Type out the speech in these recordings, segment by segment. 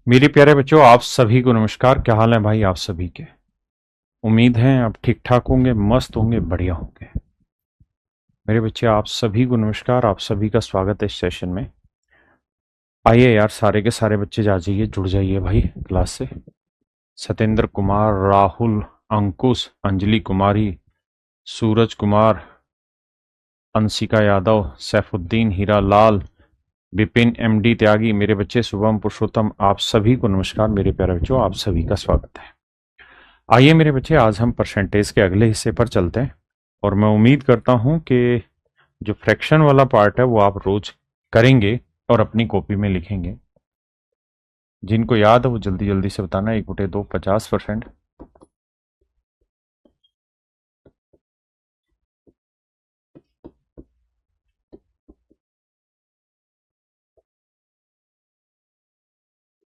मेरे प्यारे बच्चों, आप सभी को नमस्कार। क्या हाल है भाई आप सभी के? उम्मीद है आप ठीक ठाक होंगे, मस्त होंगे, बढ़िया होंगे। मेरे बच्चे, आप सभी को नमस्कार, आप सभी का स्वागत है इस सेशन में। आइए यार, सारे के सारे बच्चे जा जाइए, जुड़ जाइए भाई क्लास से। सत्येंद्र कुमार, राहुल, अंकुश, अंजलि कुमारी, सूरज कुमार, अंशिका यादव, सैफुद्दीन, हीरा लाल, विपिन, एमडी त्यागी, मेरे बच्चे शुभम, पुरुषोत्तम, आप सभी को नमस्कार। मेरे प्यारे बच्चों, आप सभी का स्वागत है। आइए मेरे बच्चे, आज हम परसेंटेज के अगले हिस्से पर चलते हैं। और मैं उम्मीद करता हूं कि जो फ्रैक्शन वाला पार्ट है वो आप रोज करेंगे और अपनी कॉपी में लिखेंगे। जिनको याद है वो जल्दी जल्दी से बताना। 1/2 50%,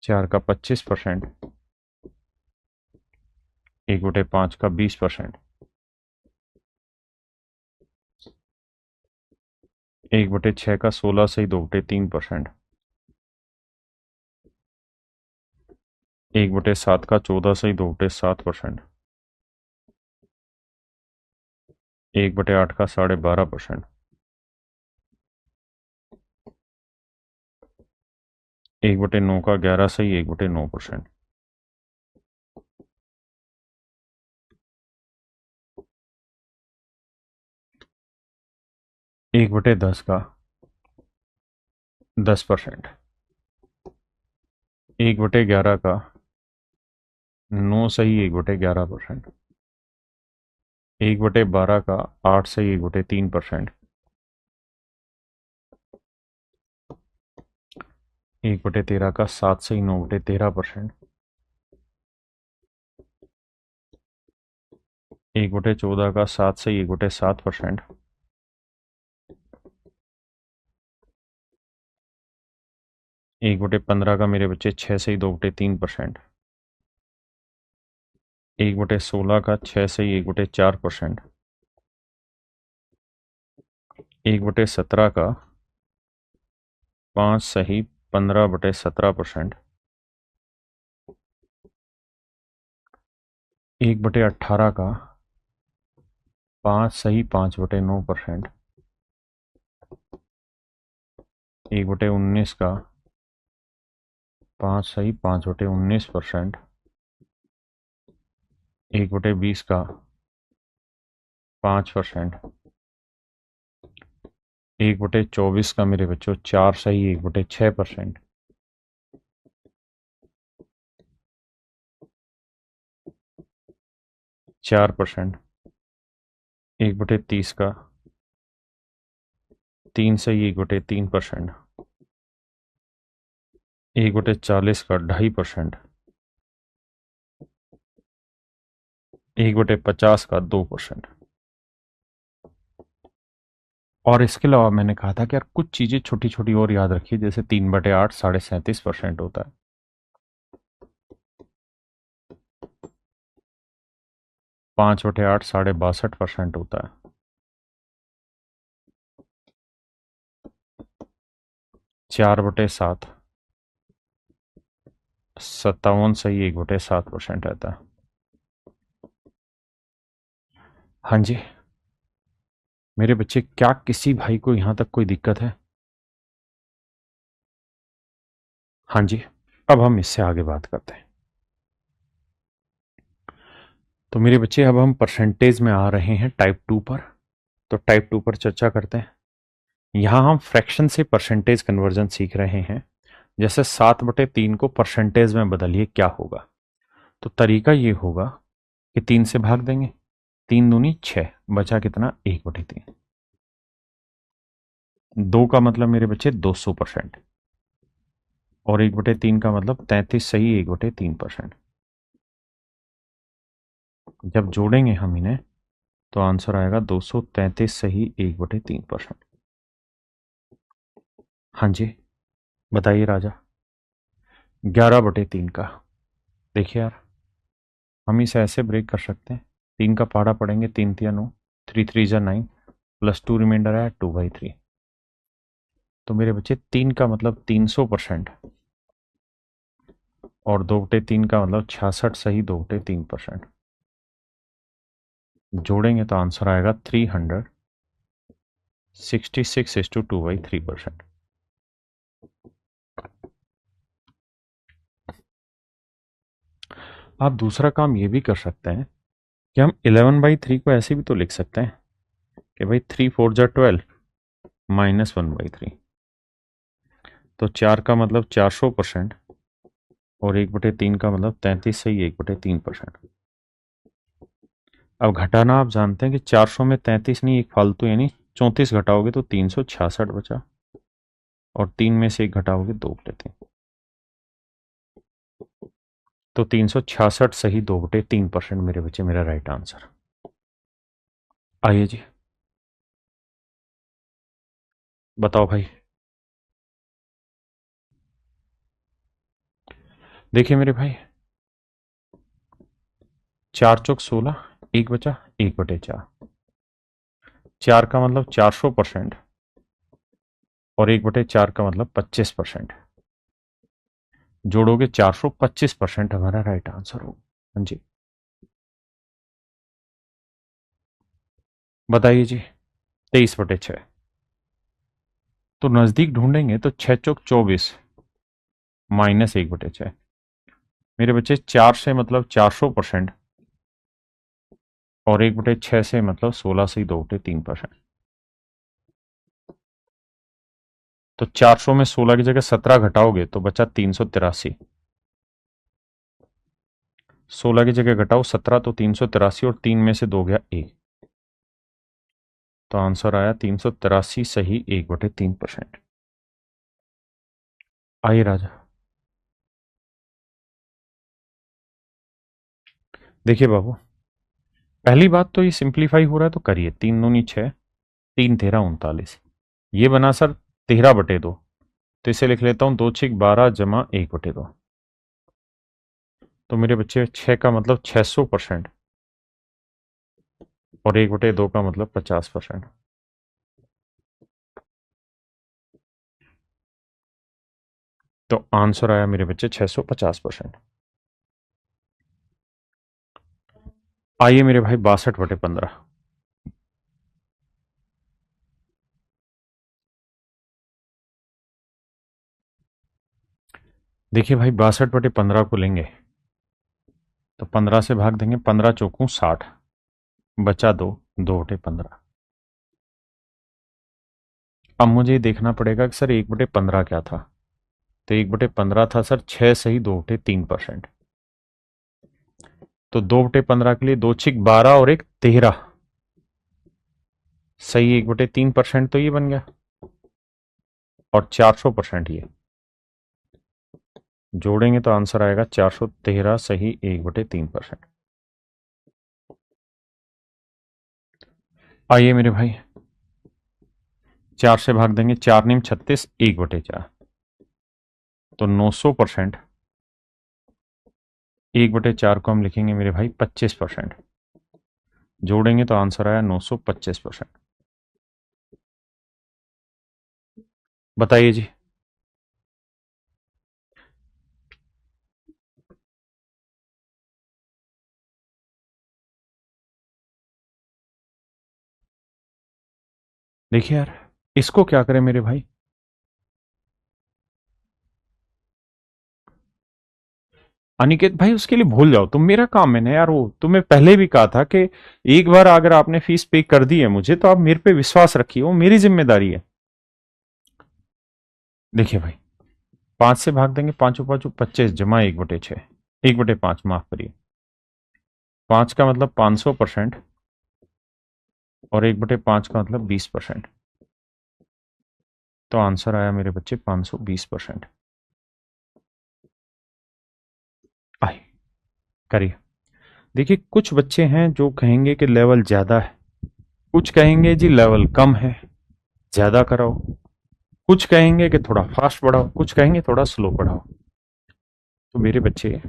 4 का 25%, 1/5 का 20%, 1/6 का 16 सही 2/3%, 1/7 का 14 सही 2/7%, 1/8 का 12.5%, 1/9 का 11 सही 1/9%, 1/10 का 10%, 1/11 का 9 सही 1/11%, 1/12 का 8 सही 1/3%, 1/13 का 7 सही 9/13%, 1/14 का 7 सही 1/7%, 1/15 का मेरे बच्चे 6 सही 2/3%, 1/16 का 6 सही 1/4%, 1/17 का 5 सही 15/17%, 1/18 का 5 सही 5/9%, 1/19 का 5 सही 5/19%, 1/20 का 5%, 1/24 का मेरे बच्चों 4 सही 1/6%, 4%, 1/30 का 3 सही 1/3%, 1/40 का 2.5%, 1/50 का 2%। और इसके अलावा मैंने कहा था कि यार कुछ चीजें छोटी छोटी और याद रखिए, जैसे 3/8 37.5% होता है, 5/8 62% होता है, 4/7 57 सही 1/7% रहता है। हाँ जी मेरे बच्चे, क्या किसी भाई को यहां तक कोई दिक्कत है? हाँ जी, अब हम इससे आगे बात करते हैं। तो मेरे बच्चे, अब हम परसेंटेज में आ रहे हैं टाइप 2 पर। तो टाइप 2 पर चर्चा करते हैं। यहां हम फ्रैक्शन से परसेंटेज कन्वर्जन सीख रहे हैं। जैसे 7/3 को परसेंटेज में बदलिए, क्या होगा? तो तरीका ये होगा कि 3 से भाग देंगे, 3 दूनी 6, बचा कितना? 1/3। 2 का मतलब मेरे बच्चे 200%, और 1/3 का मतलब 33 सही 1/3%। जब जोड़ेंगे हम इन्हें तो आंसर आएगा 233 सही 1/3%। हाँ जी, बताइए राजा। 11/3 का, देखिए यार, हम इसे ऐसे ब्रेक कर सकते हैं। 3 का पहाड़ा पढ़ेंगे, 3 तिया 9, 3 3 जा 9, +2 रिमाइंडर है 2/3। तो मेरे बच्चे 3 का मतलब 300%, और 2/3 का मतलब 66 सही 2/3%। जोड़ेंगे तो आंसर आएगा 366/2/3%। आप दूसरा काम ये भी कर सकते हैं कि हम 11/3 को ऐसे भी तो लिख सकते हैं कि भाई 3 4 जा 12 -1/3। तो 4 का मतलब 400% और 1/3 का मतलब 33 सही 1/3%। अब घटाना आप जानते हैं कि 400 में 33 नहीं, एक फालतू यानी 34 घटाओगे तो 366 बचा, और 3 में से एक घटाओगे 2/3। तो 366 सही 2/3% मेरे बच्चे, मेरा राइट आंसर। आइए जी, बताओ भाई। देखिए मेरे भाई, 4 × 4 = 16, एक बचा 1/4। 4 का मतलब 400% और 1/4 का मतलब 25%। जोड़ोगे 425% हमारा राइट आंसर होगा। हाँ जी, बताइए जी। 23/6। तो नजदीक ढूंढेंगे तो 6 × 24 -1/6। मेरे बच्चे 4 से मतलब 400% और 1/6 से मतलब 16 से 2/3%। तो 400 में 16 की जगह 17 घटाओगे तो बचा 383। 16 की जगह घटाओ 17 तो 383, और 3 में से 2 गया 1। तो आंसर आया 383 सही 1/3%। आइए राजा, देखिए बाबू, पहली बात तो ये सिंप्लीफाई हो रहा है तो करिए। 3 दूनी 6, 3 तेरह 39। ये बना सर 13/2, तो इसे लिख लेता हूं 2 × 6 = 12 जमा 1/2। तो मेरे बच्चे 6 का मतलब 600% और 1/2 का मतलब 50%। तो आंसर आया मेरे बच्चे 650%। आइए मेरे भाई 62/15। देखिए भाई, 62/15 को लेंगे तो 15 से भाग देंगे, 15 × 4 = 60, बचा 2/15। अब मुझे ये देखना पड़ेगा कि सर 1/15 क्या था। तो 1/15 था सर 6 सही 2/3%। तो 2/15 के लिए 2 × 6 = 12 और 1 13 सही 1/3%, तो ये बन गया। और 400% ये जोड़ेंगे तो आंसर आएगा 413 सही 1/3%। आइए मेरे भाई, 4 से भाग देंगे, 4 × 9 = 36, 1/4। तो 900%। 1/4 को हम लिखेंगे मेरे भाई 25%। जोड़ेंगे तो आंसर आया 925%। बताइए जी। देखिए यार, इसको क्या करें मेरे भाई। अनिकेत भाई, उसके लिए भूल जाओ तुम, मेरा काम है ना यार। वो तुम्हें पहले भी कहा था कि एक बार अगर आपने फीस पे कर दी है मुझे, तो आप मेरे पे विश्वास रखिए, वो मेरी जिम्मेदारी है। देखिए भाई, 5 से भाग देंगे, 5 × 5 = 25 जमा 1/6, 1/5 माफ करिए। 5 का मतलब 500% और 1/5 का मतलब 20%। तो आंसर आया मेरे बच्चे 520%। आए, करिए। देखिए, कुछ बच्चे हैं जो कहेंगे कि लेवल ज्यादा है, कुछ कहेंगे जी लेवल कम है, ज्यादा कराओ। कुछ कहेंगे कि थोड़ा फास्ट बढ़ाओ, कुछ कहेंगे थोड़ा स्लो बढ़ाओ। तो मेरे बच्चे,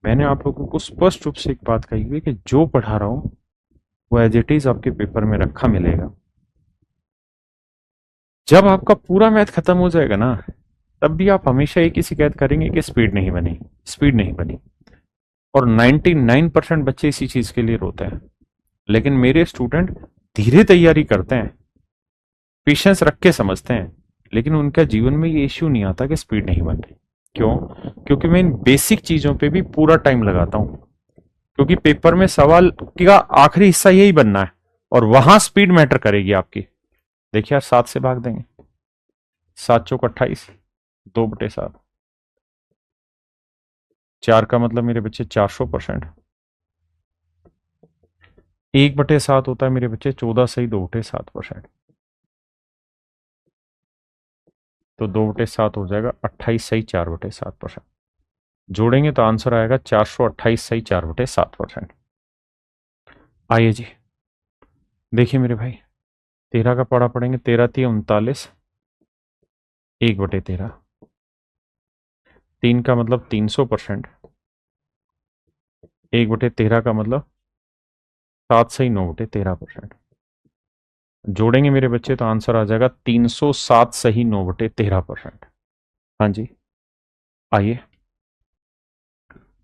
मैंने आप लोगों को स्पष्ट रूप से एक बात कही हुई कि जो पढ़ा रहा हूं वो एज इट इज आपके पेपर में रखा मिलेगा। जब आपका पूरा मैथ खत्म हो जाएगा ना, तब भी आप हमेशा एक ही शिकायत करेंगे कि स्पीड नहीं बनी, स्पीड नहीं बनी। और 99% बच्चे इसी चीज के लिए रोते हैं। लेकिन मेरे स्टूडेंट धीरे तैयारी करते हैं, पेशेंस रख के समझते हैं, लेकिन उनका जीवन में ये इश्यू नहीं आता कि स्पीड नहीं बन रही। क्यों? क्योंकि मैं इन बेसिक चीजों पे भी पूरा टाइम लगाता हूं। क्योंकि पेपर में सवाल का आखिरी हिस्सा यही बनना है, और वहां स्पीड मैटर करेगी आपकी। देखिए यार, 7 से भाग देंगे, 7 चौक 28, 2/7। 4 का मतलब मेरे बच्चे 400%। 1/7 होता है मेरे बच्चे 14 सही 2/7%। तो 2/7 हो जाएगा 28 सही 4/7%। जोड़ेंगे तो आंसर आएगा 428 सही 4/7%। आइए जी, देखिए मेरे भाई, 13 का पढ़ा पढ़ेंगे। 13×3 = 39, 1/13। 3 का मतलब 300%। 1/13 का मतलब 7 सही 9/13%। जोड़ेंगे मेरे बच्चे तो आंसर आ जाएगा 307 सही 9/13%। हाँ जी, आइए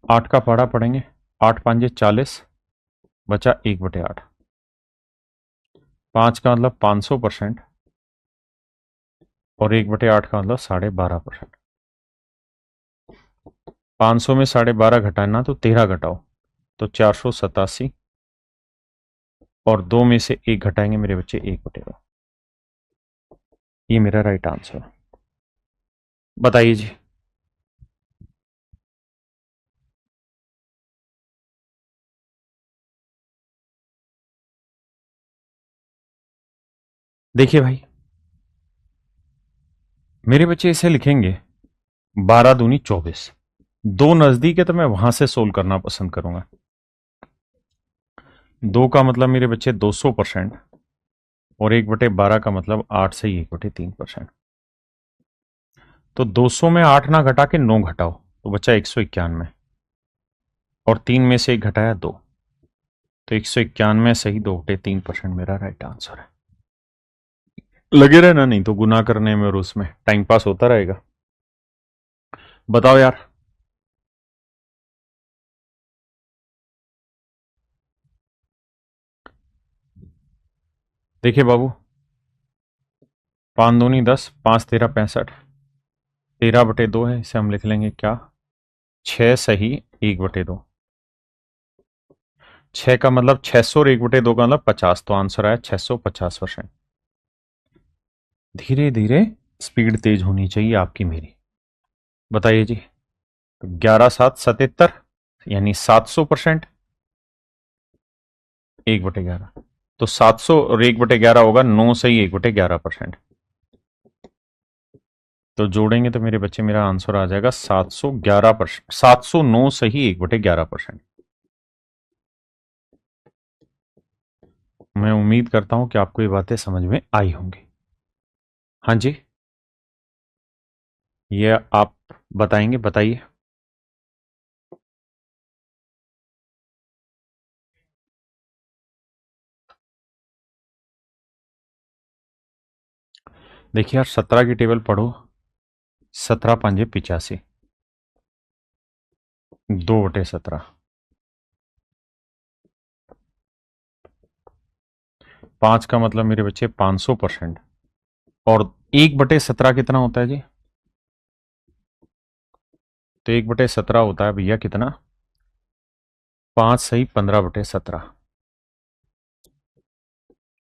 8 का पढ़ा पढ़ेंगे। 8×5 = 40, बचा 1/8। 5 का मतलब 500%, और 1/8 का मतलब 12.5%। 500 में 12.5 घटाना तो 13 घटाओ तो 487, और 2 में से 1 घटाएंगे मेरे बच्चे 1/2। ये मेरा राइट आंसर है। बताइए जी। देखिए भाई, मेरे बच्चे इसे लिखेंगे 12×2 = 24। दो नजदीक है तो मैं वहां से सोल्व करना पसंद करूंगा। 2 का मतलब मेरे बच्चे 200%, और 1/12 का मतलब 8 सही 1/3%। तो 200 में 8 ना घटा के 9 घटाओ तो बचा 191, और 3 में से 1 घटाया 2, तो 191 सही 2/3% मेरा राइट आंसर है। लगे रहना, नहीं तो गुना करने में और उसमें टाइम पास होता रहेगा। बताओ यार। देखिए बाबू, 5×2 = 10, 5×13 = 65। 13/2 है, इसे हम लिख लेंगे क्या, 6 सही 1/2। 6 का मतलब 600, और 1/2 का मतलब 50, तो आंसर आया 650%। धीरे धीरे स्पीड तेज होनी चाहिए आपकी मेरी। बताइए जी। 11×7 = 77, यानी 700%। 1/11, तो 700 और 1/11 होगा 9 सही 1/11%। तो जोड़ेंगे तो मेरे बच्चे मेरा आंसर आ जाएगा 711%, 709 सही 1/11%। मैं उम्मीद करता हूं कि आपको ये बातें समझ में आई होंगी। हाँ जी, ये आप बताएंगे, बताइए। देखिए यार, 17 की टेबल पढ़ो। 17×5 = 85, 2/17। 5 का मतलब मेरे बच्चे 500%, और 1/17 कितना होता है जी? तो 1/17 होता है भैया कितना, 5 सही 15/17।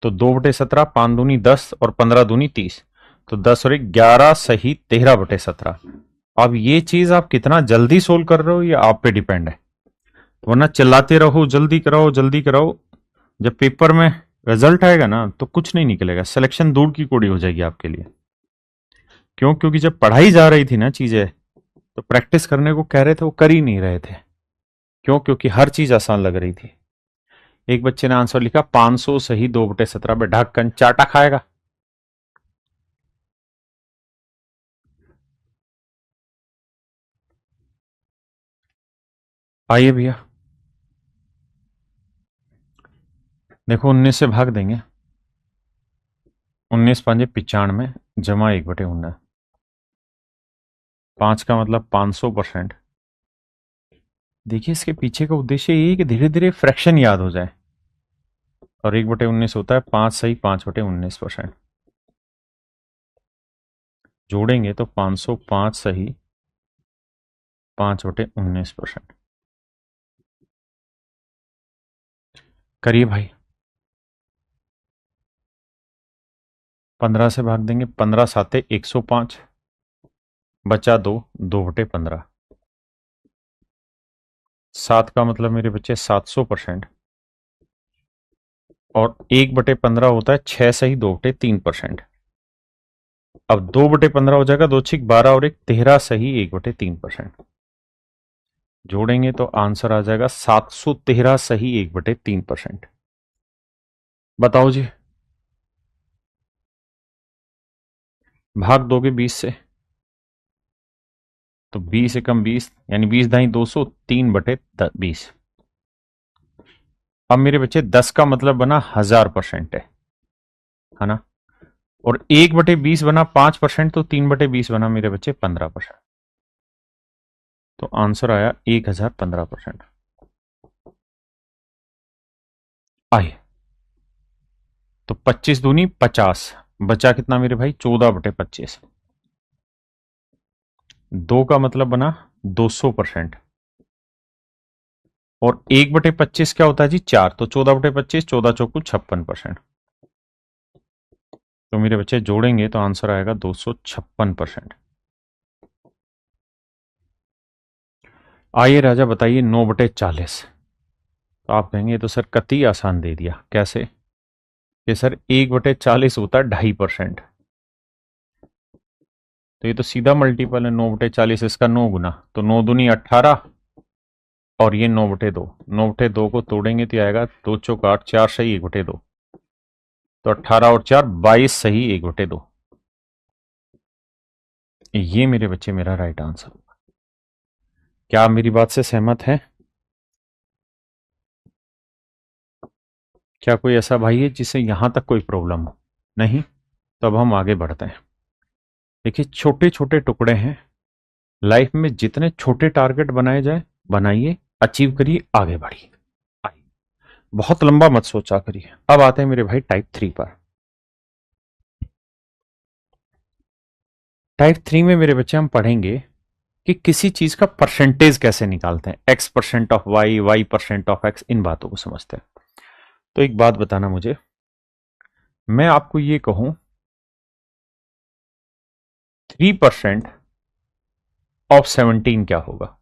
तो 2/17, 5×2 = 10, और 15×2 = 30। तो 10 और 11 सही 13/17। अब ये चीज आप कितना जल्दी सोल्व कर रहे हो ये आप पे डिपेंड है। वरना चिल्लाते रहो जल्दी कराओ जल्दी कराओ, जब पेपर में रिजल्ट आएगा ना तो कुछ नहीं निकलेगा, सिलेक्शन दूर की कोड़ी हो जाएगी आपके लिए। क्यों? क्योंकि जब पढ़ाई जा रही थी ना चीजें, तो प्रैक्टिस करने को कह रहे थे, वो कर ही नहीं रहे थे। क्यों? क्योंकि हर चीज आसान लग रही थी। एक बच्चे ने आंसर लिखा 500 सही 2/17 पे ढक्कन चाटा खाएगा। आइए भैया, देखो 19 से भाग देंगे। 19×5 = 95, जमा 1/19। 5 का मतलब 500%। देखिए इसके पीछे का उद्देश्य ये है कि धीरे धीरे फ्रैक्शन याद हो जाए। और 1/19 होता है 5 सही 5/19%। जोड़ेंगे तो 505 सही 5/19%। करिए भाई। 15 से भाग देंगे, 15 साते 105, बचा 2/15। 7 का मतलब मेरे बच्चे 700%। और 1/15 होता है 6 सही 2/3%। अब 2/15 हो जाएगा, 2×6 = 12 और 1 13 सही 1/3%। जोड़ेंगे तो आंसर आ जाएगा 713 सही 1/3%। बताओ जी। भाग दोगे 20 से तो 20 एकम 20 यानी 20×200 3/20। अब मेरे बच्चे 10 का मतलब बना 1000% है ना। और 1/20 बना 5%, तो 3/20 बना मेरे बच्चे 15%। तो आंसर आया 1015%। आइए तो 25 दूनी 50, बचा कितना मेरे भाई 14/25। 2 का मतलब बना 200%। और 1/25 क्या होता है जी 4, तो 14/25, 14×4 = 56%। तो मेरे बच्चे जोड़ेंगे तो आंसर आएगा 256%। आइए राजा बताइए 9/40। तो आप कहेंगे तो सर कतई आसान दे दिया, कैसे? कि सर 1/40 होता है 2.5%। तो ये तो सीधा मल्टीपल है 9/40, इसका 9 गुना, तो 9 दूनी 18 और ये 9/2। 9/2 को तोड़ेंगे तो आएगा 2×4 = 4 सही 1/2। तो 18 और 4 22 सही 1/2। ये मेरे बच्चे मेरा राइट आंसर होगा। क्या आप मेरी बात से सहमत हैं? क्या कोई ऐसा भाई है जिसे यहां तक कोई प्रॉब्लम हो? नहीं? तो अब हम आगे बढ़ते हैं। देखिए छोटे छोटे टुकड़े हैं, लाइफ में जितने छोटे टारगेट बनाए जाए बनाइए, अचीव करिए, आगे बढ़िए। आइए, बहुत लंबा मत सोचा करिए। अब आते हैं मेरे भाई टाइप 3 पर। टाइप 3 में मेरे बच्चे हम पढ़ेंगे कि किसी चीज का परसेंटेज कैसे निकालते हैं, X% ऑफ Y, Y%ऑफ X, इन बातों को समझते हैं। तो एक बात बताना मुझे, मैं आपको ये कहूं 3%ऑफ 17 क्या होगा?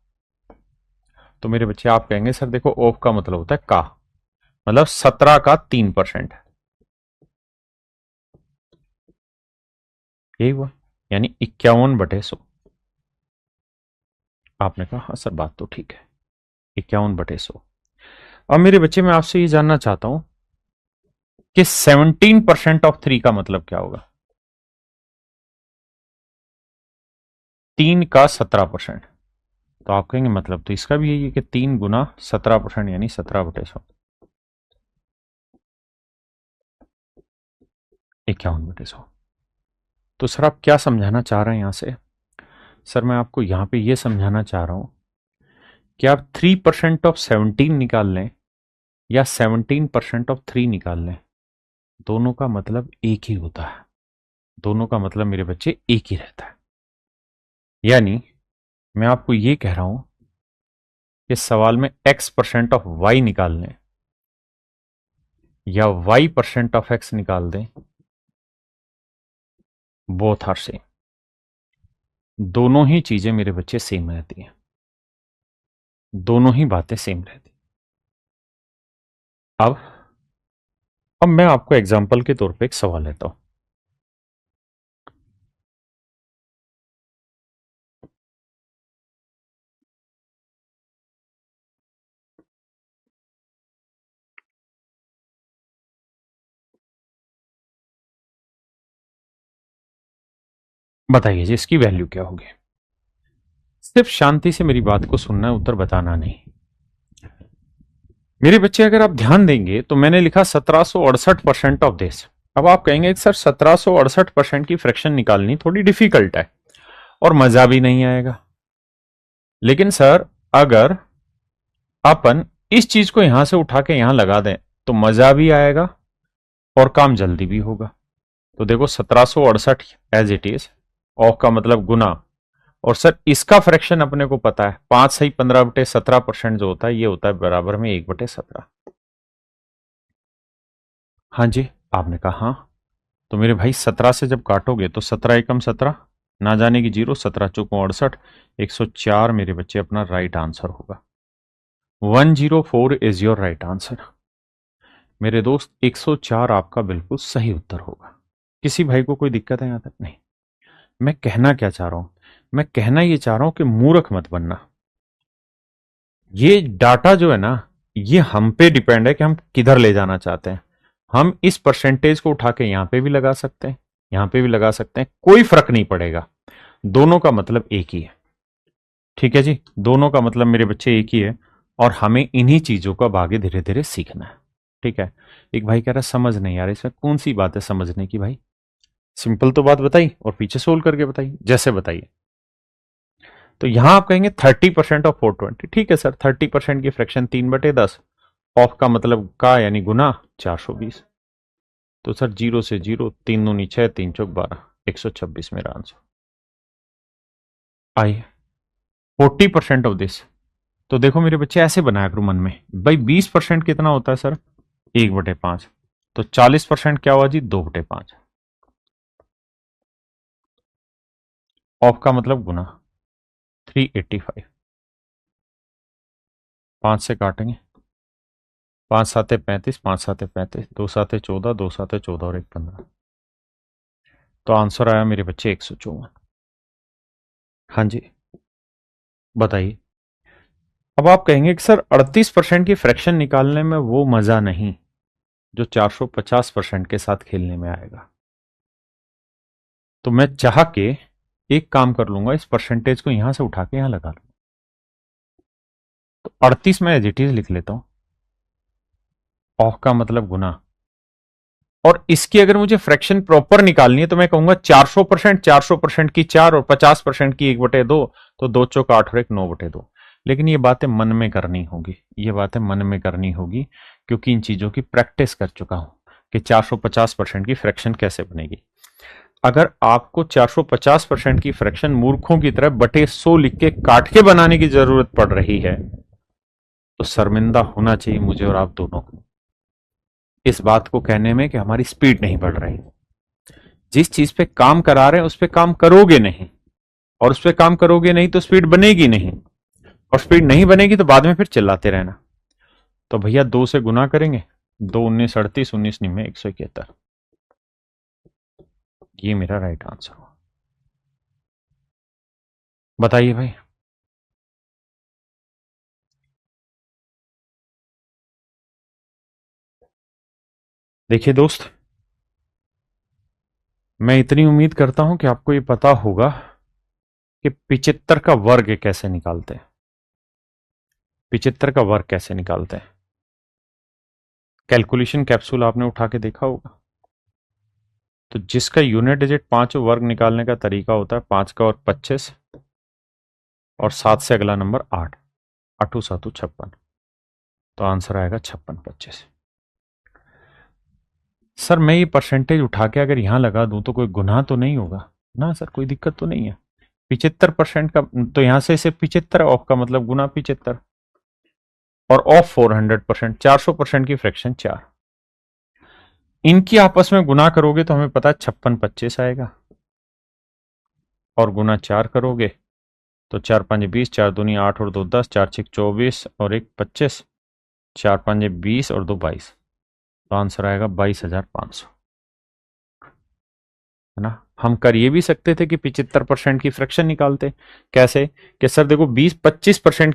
तो मेरे बच्चे आप कहेंगे सर देखो ऑफ का मतलब होता है का, मतलब 17 का 3%। यही हुआ, यानी 51/100। आपने कहा हाँ सर बात तो ठीक है, 51/100। अब मेरे बच्चे मैं आपसे ये जानना चाहता हूं कि 17%ऑफ 3 का मतलब क्या होगा? 3 का 17%। तो आप कहेंगे मतलब तो इसका भी यही है कि 3 × 17% यानी 17/100, 51/100। तो सर आप क्या समझाना चाह रहे हैं यहां से? सर मैं आपको यहां पे ये समझाना चाह रहा हूं कि आप 3%ऑफ 17 निकाल लें या 17%ऑफ 3 निकाल लें, दोनों का मतलब एक ही होता है। दोनों का मतलब मेरे बच्चे एक ही रहता है। यानी मैं आपको ये कह रहा हूं कि सवाल में X%ऑफ Y निकाल लें या Y%ऑफ X निकाल दें, बोथ आर सेम। दोनों ही चीजें मेरे बच्चे सेम रहती हैं, दोनों ही बातें सेम रहती हैं। अब मैं आपको एग्जाम्पल के तौर पे एक सवाल लेता हूं। बताइए जी इसकी वैल्यू क्या होगी? सिर्फ शांति से मेरी बात को सुनना है, उत्तर बताना नहीं। मेरे बच्चे अगर आप ध्यान देंगे तो मैंने लिखा 1768%ऑफ दिस। अब आप कहेंगे सर 1768% की फ्रैक्शन निकालनी थोड़ी डिफिकल्ट है, और मजा भी नहीं आएगा। लेकिन सर अगर अपन इस चीज को यहां से उठा के यहां लगा दें तो मजा भी आएगा और काम जल्दी भी होगा। तो देखो 1768 एज इट इज, ऑफ का मतलब गुना, और सर इसका फ्रैक्शन अपने को पता है 5 सही 15/17% जो होता है ये होता है बराबर में 1/17। हाँ जी, आपने कहा हाँ। तो मेरे भाई 17 से जब काटोगे तो 17 एकम 17, ना जाने की जीरो, 17 चौकों 68, 104 मेरे बच्चे अपना राइट आंसर होगा। 104 इज योर राइट आंसर। मेरे दोस्त 104 आपका बिल्कुल सही उत्तर होगा। किसी भाई को कोई दिक्कत है यहां तक? नहीं। मैं कहना क्या चाह रहा हूं, मैं कहना ये चाह रहा हूं कि मूर्ख मत बनना। ये डाटा जो है ना, ये हम पे डिपेंड है कि हम किधर ले जाना चाहते हैं। हम इस परसेंटेज को उठा के यहां पे भी लगा सकते हैं, यहां पे भी लगा सकते हैं, कोई फर्क नहीं पड़ेगा। दोनों का मतलब एक ही है। ठीक है जी, दोनों का मतलब मेरे बच्चे एक ही है, और हमें इन्हीं चीजों को अब आगे धीरे धीरे सीखना है। ठीक है। एक भाई कह रहा है समझ नहीं आ रहा, इसमें कौन सी बात है समझने की भाई? सिंपल तो बात बताई और पीछे सोल्व करके बताइए, जैसे बताइए। तो यहां आप कहेंगे 30% ऑफ 420। ठीक है सर, 30% की फ्रैक्शन 3/10, ऑफ का मतलब का यानी गुना 420। तो सर 0 से 0, 3 दूनी 6, 3 चौक 12, 126 मेरा आंसर। आइए 40% ऑफ दिस। तो देखो मेरे बच्चे ऐसे बनाया करो मन में, भाई 20% कितना होता है सर? 1/5। तो 40% क्या हुआ जी? 2/5। ऑफ का मतलब गुना 385। 5 से काटेंगे, 5 7 35, 5 7 35, 2 7 14, 2 7 14 और 1 15। तो आंसर आया मेरे बच्चे 154। हाँ जी, बताइए। अब आप कहेंगे कि सर 38% की फ्रैक्शन निकालने में वो मजा नहीं जो 450% के साथ खेलने में आएगा। तो मैं चाह के एक काम कर लूंगा, इस परसेंटेज को यहां से उठा के यहां लगा लूंगा। तो 38 में एज इट इज लिख लेता हूं, ऑफ का मतलब गुना, और इसकी अगर मुझे फ्रैक्शन प्रॉपर निकालनी है तो मैं कहूंगा 400%, 400% की 4 और 50% की 1/2, तो 2 चौक 8 और 1 9/2। लेकिन ये बातें मन में करनी होगी, ये बातें मन में करनी होगी, क्योंकि इन चीजों की प्रैक्टिस कर चुका हूं कि 450% की फ्रैक्शन कैसे बनेगी। अगर आपको 450% की फ्रैक्शन मूर्खों की तरह बटे 100 लिख के काट के बनाने की जरूरत पड़ रही है तो शर्मिंदा होना चाहिए मुझे और आप दोनों को इस बात को कहने में कि हमारी स्पीड नहीं बढ़ रही। जिस चीज पे काम करा रहे हैं उस पे काम करोगे नहीं, और उस पे काम करोगे नहीं तो स्पीड बनेगी नहीं, और स्पीड नहीं बनेगी तो बाद में फिर चिल्लाते रहना। तो भैया 2 से गुना करेंगे, 2 19 38, 19 171। ये मेरा राइट आंसर हुआ। बताइए भाई। देखिए दोस्त, मैं इतनी उम्मीद करता हूं कि आपको ये पता होगा कि 75 का वर्ग कैसे निकालते हैं। 75 का वर्ग कैसे निकालते हैं? कैलकुलेशन कैप्सूल आपने उठा के देखा होगा। तो जिसका यूनिट डिजिट 5 वर्ग निकालने का तरीका होता है 5 का वर्ग 25, और 7 से अगला नंबर 8, 8 7 56। तो आंसर आएगा 56 25। सर मैं ये परसेंटेज उठा के अगर यहां लगा दूं तो कोई गुनाह तो नहीं होगा ना सर? कोई दिक्कत तो नहीं है? 75% का तो यहां से सिर्फ 75, ऑफ का मतलब गुना 75, और ऑफ 400%, 400% की फ्रैक्शन 4। इनकी आपस में गुना करोगे तो हमें पता है 56 25 आएगा, और गुना 4 करोगे तो 4 5 20, 4 दूनी 8 और 2 10, 4 6 24 और 1 25, 4 5 20 और 2 22। तो आंसर आएगा 22,500। है ना? हम कर ये भी सकते थे कि 75% की फ्रैक्शन निकालते। कैसे? कि सर देखो 25%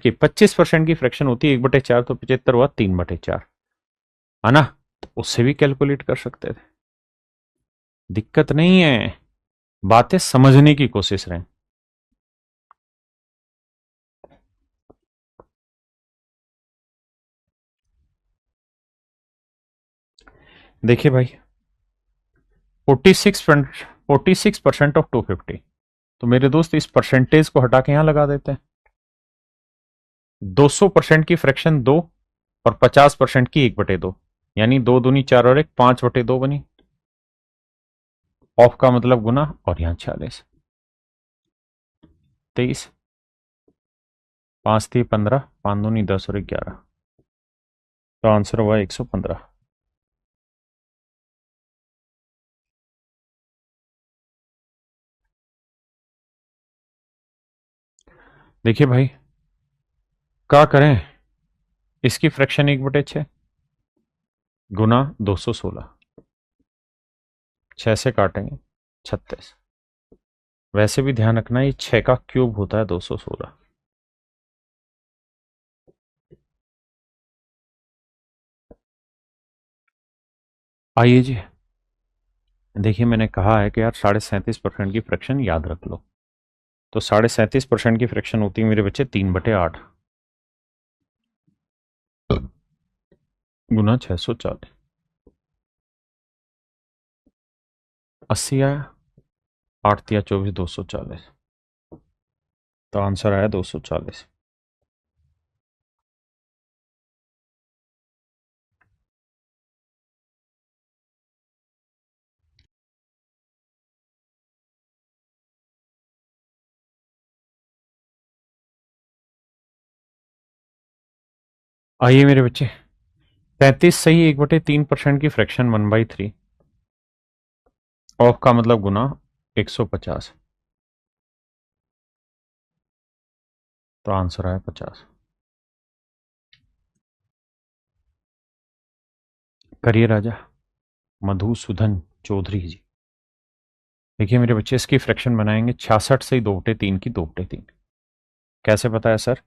की फ्रैक्शन होती है 1/4, तो 75 हुआ 3/4। है ना? तो उससे भी कैलकुलेट कर सकते थे, दिक्कत नहीं है। बातें समझने की कोशिश रहें। देखिए भाई, 46% ऑफ 250, तो मेरे दोस्त इस परसेंटेज को हटा के यहां लगा देते हैं। 200% की फ्रैक्शन 2 और 50% की 1/2, यानी 2 दूनी 4 और 1 5/2 बनी। ऑफ का मतलब गुना, और यहां 46, 23, 5 थी 15, 5 दूनी 10 और 11, तो आंसर हुआ 115। देखिए भाई, क्या करें, इसकी फ्रैक्शन 1/6 गुना 216, 6 से काटेंगे 36। वैसे भी ध्यान रखना ये 6 का क्यूब होता है 216। आइए जी, देखिए मैंने कहा है कि यार 37.5% की फ्रैक्शन याद रख लो। तो 37.5% की फ्रैक्शन होती है मेरे बच्चे 3/8 गुना 640। 80 आया, 8 तिया 24, 240, तो आंसर आया 240। आइए मेरे बच्चे, 33 सही 1/3% की फ्रैक्शन 1/3, ऑफ का मतलब गुना 150, तो आंसर आया 50। करिए राजा मधुसूदन चौधरी जी। देखिए मेरे बच्चे, इसकी फ्रैक्शन बनाएंगे 66 से 2/3 की 2/3। कैसे पता है सर?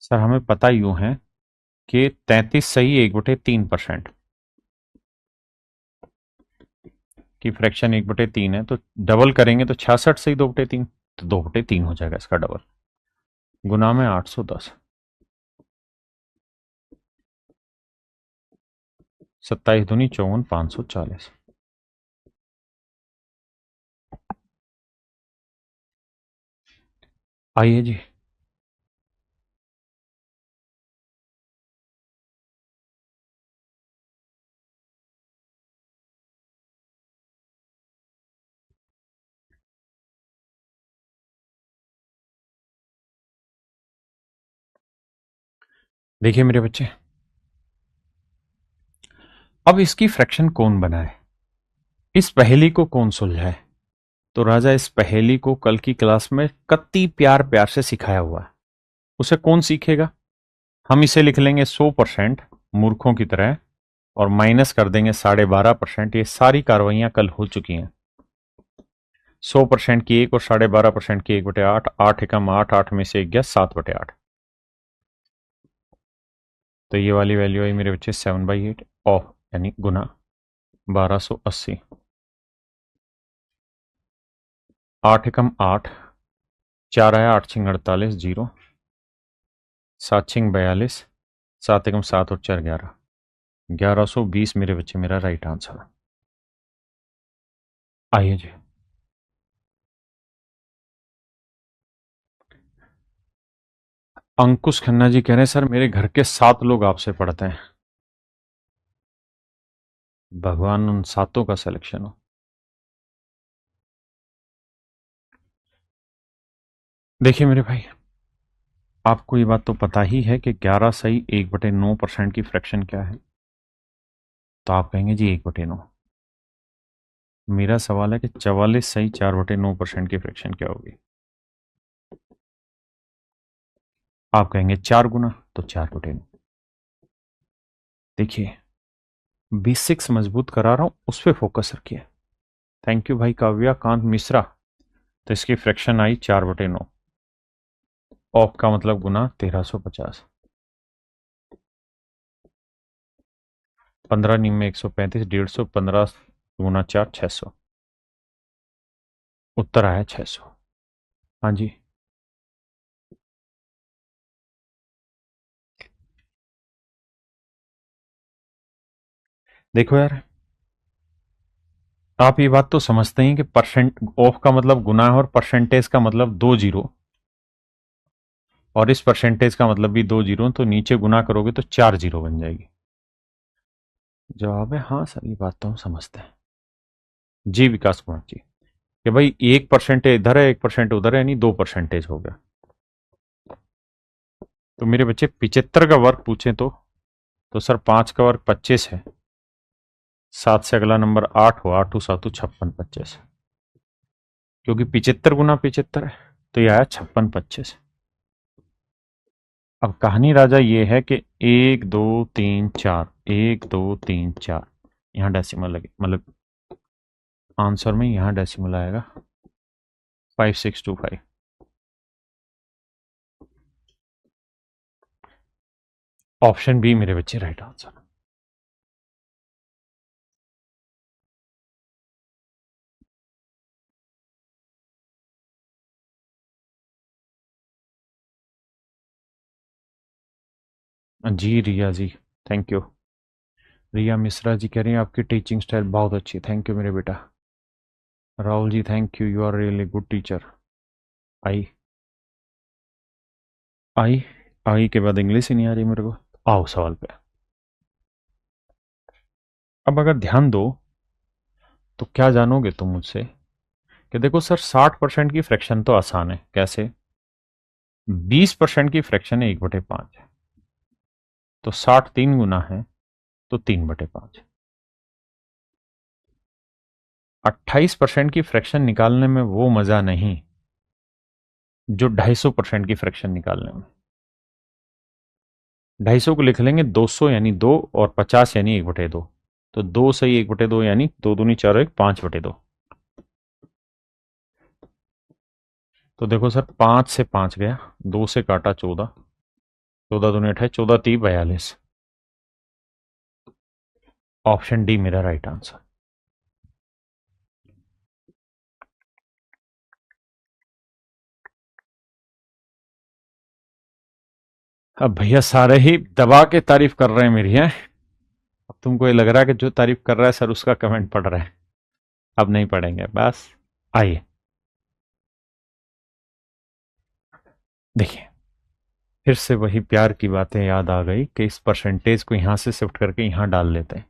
सर हमें पता यूं है कि 33 सही 1/3% की फ्रैक्शन 1/3 है, तो डबल करेंगे तो 66 सही 2/3, तो 2/3 हो जाएगा इसका डबल, गुना में 810, 27 दूनी 54, 540। आइए जी, देखिए मेरे बच्चे, अब इसकी फ्रैक्शन कौन बनाए, इस पहेली को कौन सुलझाए? तो राजा, इस पहेली को कल की क्लास में कत्ती प्यार प्यार से सिखाया हुआ है, उसे कौन सीखेगा? हम इसे लिख लेंगे 100% मूर्खों की तरह, और माइनस कर देंगे 12.5%। ये सारी कार्रवाइयां कल हो चुकी हैं। 100% की 1 और 12.5% की 1/8, 8 एकम 8, 8 में से 1 गया 7/8, तो ये वाली वैल्यू आई मेरे बच्चे 7/8 ऑफ, यानी गुना 1280। 8 एकम 8, 4 आया 8 छिंग 48, 0, 7 छिंग 42, 7 एकम 7 और 4 11, 1120 मेरे बच्चे मेरा राइट आंसर। आइए जी, अंकुश खन्ना जी कह रहे हैं सर मेरे घर के 7 लोग आपसे पढ़ते हैं। भगवान उन 7 का सिलेक्शन हो। देखिए मेरे भाई, आपको ये बात तो पता ही है कि 11 सही 1/9% की फ्रैक्शन क्या है? तो आप कहेंगे जी 1/9। मेरा सवाल है कि 44 सही 4/9% की फ्रैक्शन क्या होगी? आप कहेंगे 4 गुना, तो 4/9। देखिए, बेसिक्स मजबूत करा रहा हूं, उस पर फोकस रखिए। थैंक यू भाई काव्या कांत मिश्रा। तो इसकी फ्रैक्शन आई 4/9, ऑफ का मतलब गुना 1350, 15 निम में 135, 150, 15 गुना 4, 600, उत्तर आया 600। हाँ जी, देखो यार, आप ये बात तो समझते हैं कि परसेंट ऑफ का मतलब गुना है और परसेंटेज का मतलब 2 जीरो, और इस परसेंटेज का मतलब भी 2 जीरो, तो नीचे गुना करोगे तो 4 जीरो बन जाएगी। जवाब है हाँ सर, ये बात तो हम समझते हैं। जी विकास कुमार जी, कि भाई 1% इधर है 1% उधर है, यानी 2% हो गया। तो मेरे बच्चे 75 का वर्ग पूछे तो सर 5 का वर्ग 25 है, 7 से अगला नंबर 8 हो, 8 7 56 55, क्योंकि 75 गुना 75 है, तो यह आया 56 55। अब कहानी राजा ये है कि 1 2 3 4, 1 2 3 4, यहाँ डेसिमल लगे, मतलब आंसर में यहाँ डेसिमल आएगा 5625। ऑप्शन बी मेरे बच्चे राइट आंसर। जी रिया जी, थैंक यू। रिया मिश्रा जी कह रही हैं आपकी टीचिंग स्टाइल बहुत अच्छी, थैंक यू मेरे बेटा। Rahul ji thank you, you are really good teacher. I I I के बाद इंग्लिश ही नहीं आ रही मेरे को। आओ सवाल पे। अब अगर ध्यान दो तो क्या जानोगे तुम मुझसे कि देखो सर 60% की फ्रैक्शन तो आसान है, कैसे? 20% की फ्रैक्शन है 1/5, तो 60 3 गुना है, तो 3/5। 28% की फ्रैक्शन निकालने में वो मजा नहीं जो 250% की फ्रैक्शन निकालने में। 250 को लिख लेंगे 200 यानी 2, और 50 यानी 1/2, तो 2 सही 1/2 यानी 2 दूनी 4 1 5/2। तो देखो सर 5 से 5 गया, 2 से काटा 14, 14 दूनी 28, 14 3 42। ऑप्शन डी मेरा राइट आंसर। अब भैया सारे ही दबा के तारीफ कर रहे हैं मेरी, है। अब तुमको ये लग रहा है कि जो तारीफ कर रहा है सर उसका कमेंट पढ़ रहे हैं। अब नहीं पढ़ेंगे बस। आइए देखिए, फिर से वही प्यार की बातें याद आ गई कि इस परसेंटेज को यहां से शिफ्ट करके यहां डाल लेते हैं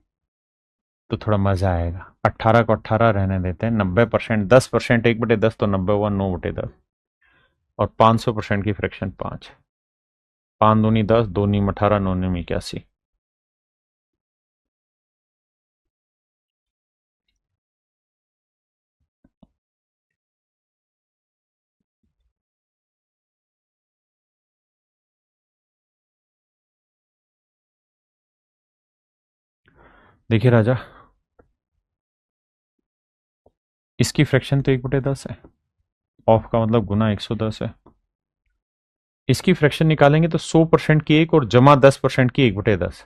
तो थोड़ा मजा आएगा। 18 को 18 रहने देते हैं, 90%, 10%, 1/10 तो 90 हुआ, 9/10, और 500% की फ्रैक्शन 5, 5 दूनी 10, 2 नीम 18, 9 नीम 81। देखिए राजा, इसकी फ्रैक्शन तो 1/10 है, ऑफ का मतलब गुना 110 है। इसकी फ्रैक्शन निकालेंगे तो 100% की एक और जमा 10% की 1/10,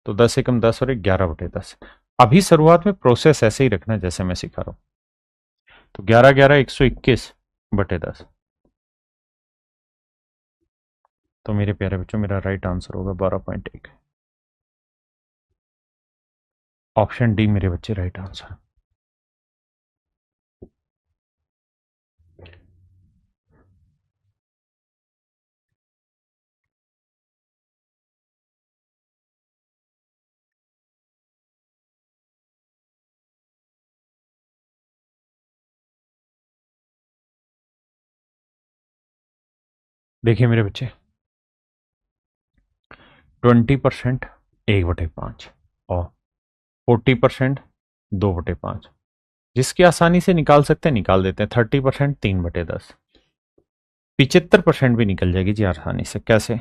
तो 10 एकम 10 और 11/10। अभी शुरुआत में प्रोसेस ऐसे ही रखना जैसे मैं सिखा रहा हूं। तो 11 11 121/10। तो मेरे प्यारे बच्चों मेरा राइट आंसर होगा 12.1। ऑप्शन डी मेरे बच्चे राइट आंसर। देखिए मेरे बच्चे, 20% 1/5 और 40% 2/5, जिसकी आसानी से निकाल सकते हैं निकाल देते हैं। 30% 3/10, 75% भी निकल जाएगी जी आसानी से। कैसे?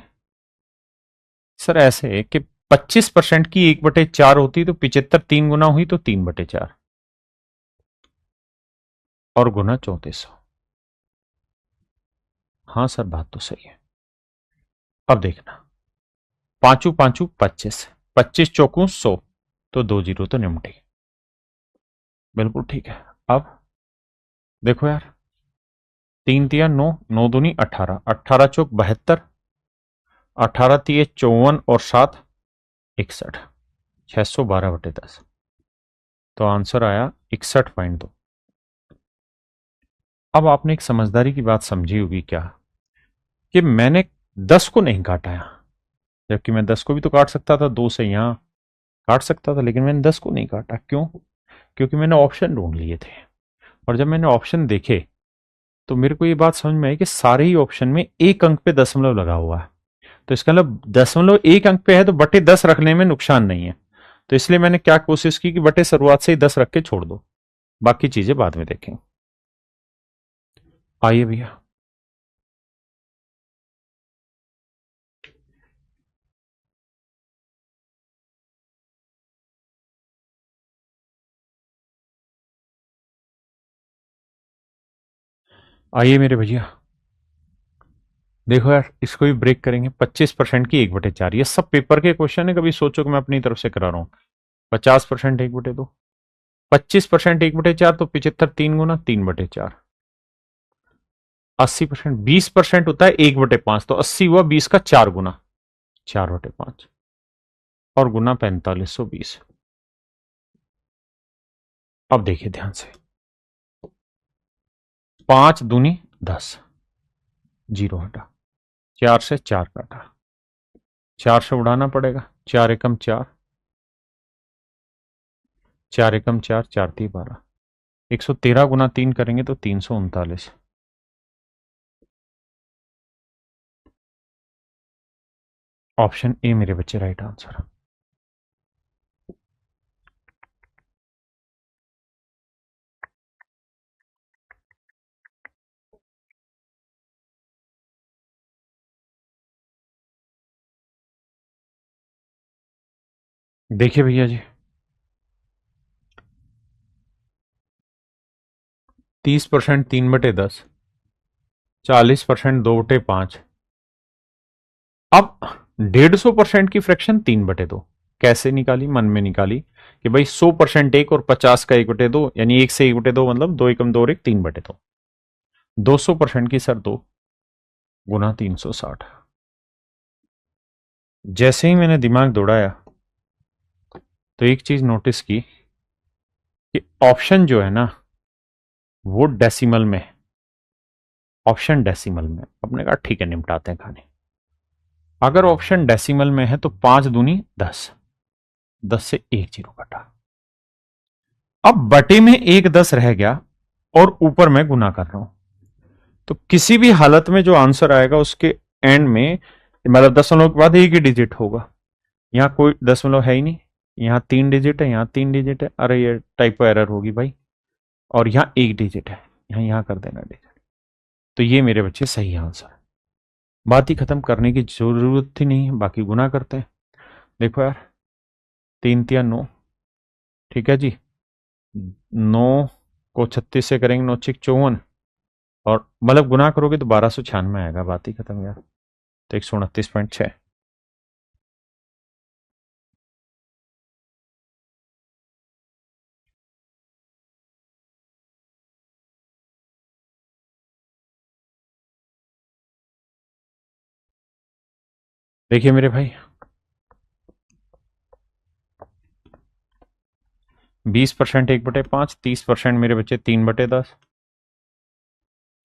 सर ऐसे कि 25% की 1/4 होती तो 75 3 गुना हुई तो 3/4, और गुना 3400। हाँ सर बात तो सही है। अब देखना, पांचू पांचू 25, 25 चौकू 100, तो 2 जीरो तो निमटे। बिल्कुल ठीक है। अब देखो यार, 3 तिया 9, 9 दूनी 18, 18 चौक 72, 18 तिये 54 और 7 61, 612/10। तो आंसर आया 61.2। अब आपने एक समझदारी की बात समझी होगी क्या, कि मैंने 10 को नहीं काटा है, जबकि मैं 10 को भी तो काट सकता था, 2 से यहां काट सकता था, लेकिन मैंने 10 को नहीं काटा। क्यों? क्योंकि मैंने ऑप्शन ढूंढ लिए थे, और जब मैंने ऑप्शन देखे तो मेरे को ये बात समझ में आई कि सारे ही ऑप्शन में एक अंक पे दशमलव लगा हुआ है। तो इसका मतलब दशमलव एक अंक पे है, तो बटे 10 रखने में नुकसान नहीं है। तो इसलिए मैंने क्या कोशिश की कि बटे शुरुआत से ही 10 रख के छोड़ दो, बाकी चीजें बाद में देखेंगे। आइए भैया। आइए मेरे भैया, देखो यार, इसको भी ब्रेक करेंगे। 25% की 1/4, ये सब पेपर के क्वेश्चन है, कभी सोचो कि मैं अपनी तरफ से करा रहा हूं। 50% 1/2, 25% 1/4, तो 75 3 गुना 3/4। 80%, 20% होता है 1/5, तो 80 हुआ 20 का 4 गुना, 4/5, और गुना 4520। अब देखिए ध्यान से, 5 दूनी 10, जीरो हटा, 4 से 4 काटा, 4 से उड़ाना पड़ेगा, 4 एकम 4, 4 एकम 4, 4 × 3 = 12, 113 गुना 3 करेंगे तो 339। ऑप्शन ए मेरे बच्चे राइट आंसर। देखिए भैया जी, 30% 3/10, 40% 2/5। अब 150% की फ्रैक्शन 3/2 कैसे निकाली? मन में निकाली कि भाई 100% एक और 50 का 1/2, यानी 1 से 1/2 मतलब 2 एकम 2 और 1 3/2। 200% की सर 2 गुना 360। जैसे ही मैंने दिमाग दौड़ाया तो एक चीज नोटिस की कि ऑप्शन जो है ना वो डेसिमल में है। ऑप्शन डेसिमल में, अपने कहा ठीक है निपटाते हैं खाने। अगर ऑप्शन डेसिमल में है तो 5 दूनी 10, 10 से 1 जीरो कटा। अब बटे में एक 10 रह गया और ऊपर मैं गुना कर रहा हूं, तो किसी भी हालत में जो आंसर आएगा उसके एंड में, मतलब दशमलव के बाद एक ही डिजिट होगा। यहां कोई दशमलव है ही नहीं, यहां 3 डिजिट है, यहां 3 डिजिट है, अरे ये टाइपो एरर होगी भाई। और यहां एक डिजिट है, यहां कर देना डिजिट। तो ये मेरे बच्चे सही आंसर है। बात ही खत्म, करने की जरूरत ही नहीं है, बाकी गुना करते हैं। देखो यार, 3 × 3 = 9, ठीक है जी। 9 को 36 से करेंगे, 9 × 6 = 54, और मतलब गुना करोगे तो 1296 आएगा। बात ही खत्म यार। तो 129.6। देखिए मेरे भाई, 20% 1/5, 30% मेरे बच्चे 3/10,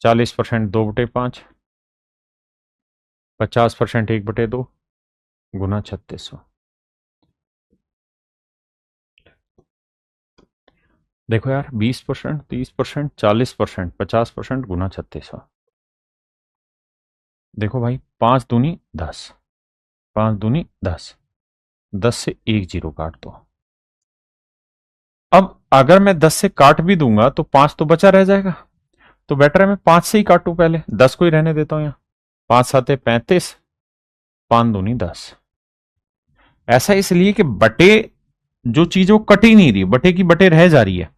40% 2/5, 50% 1/2 गुना 3600। देखो यार, 20%, 30%, 40%, 50% गुना 3600। देखो भाई, 5 दूनी 10, 5 दूनी 10, 10 से एक जीरो काट दो। अब अगर मैं 10 से काट भी दूंगा तो 5 तो बचा रह जाएगा, तो बेटर है मैं 5 से ही काटू, पहले 10 को ही रहने देता हूं यहां। 5 × 7 = 35, 5 दूनी 10। ऐसा इसलिए कि बटे जो चीज वो कट ही नहीं रही, बटे की बटे रह जा रही है।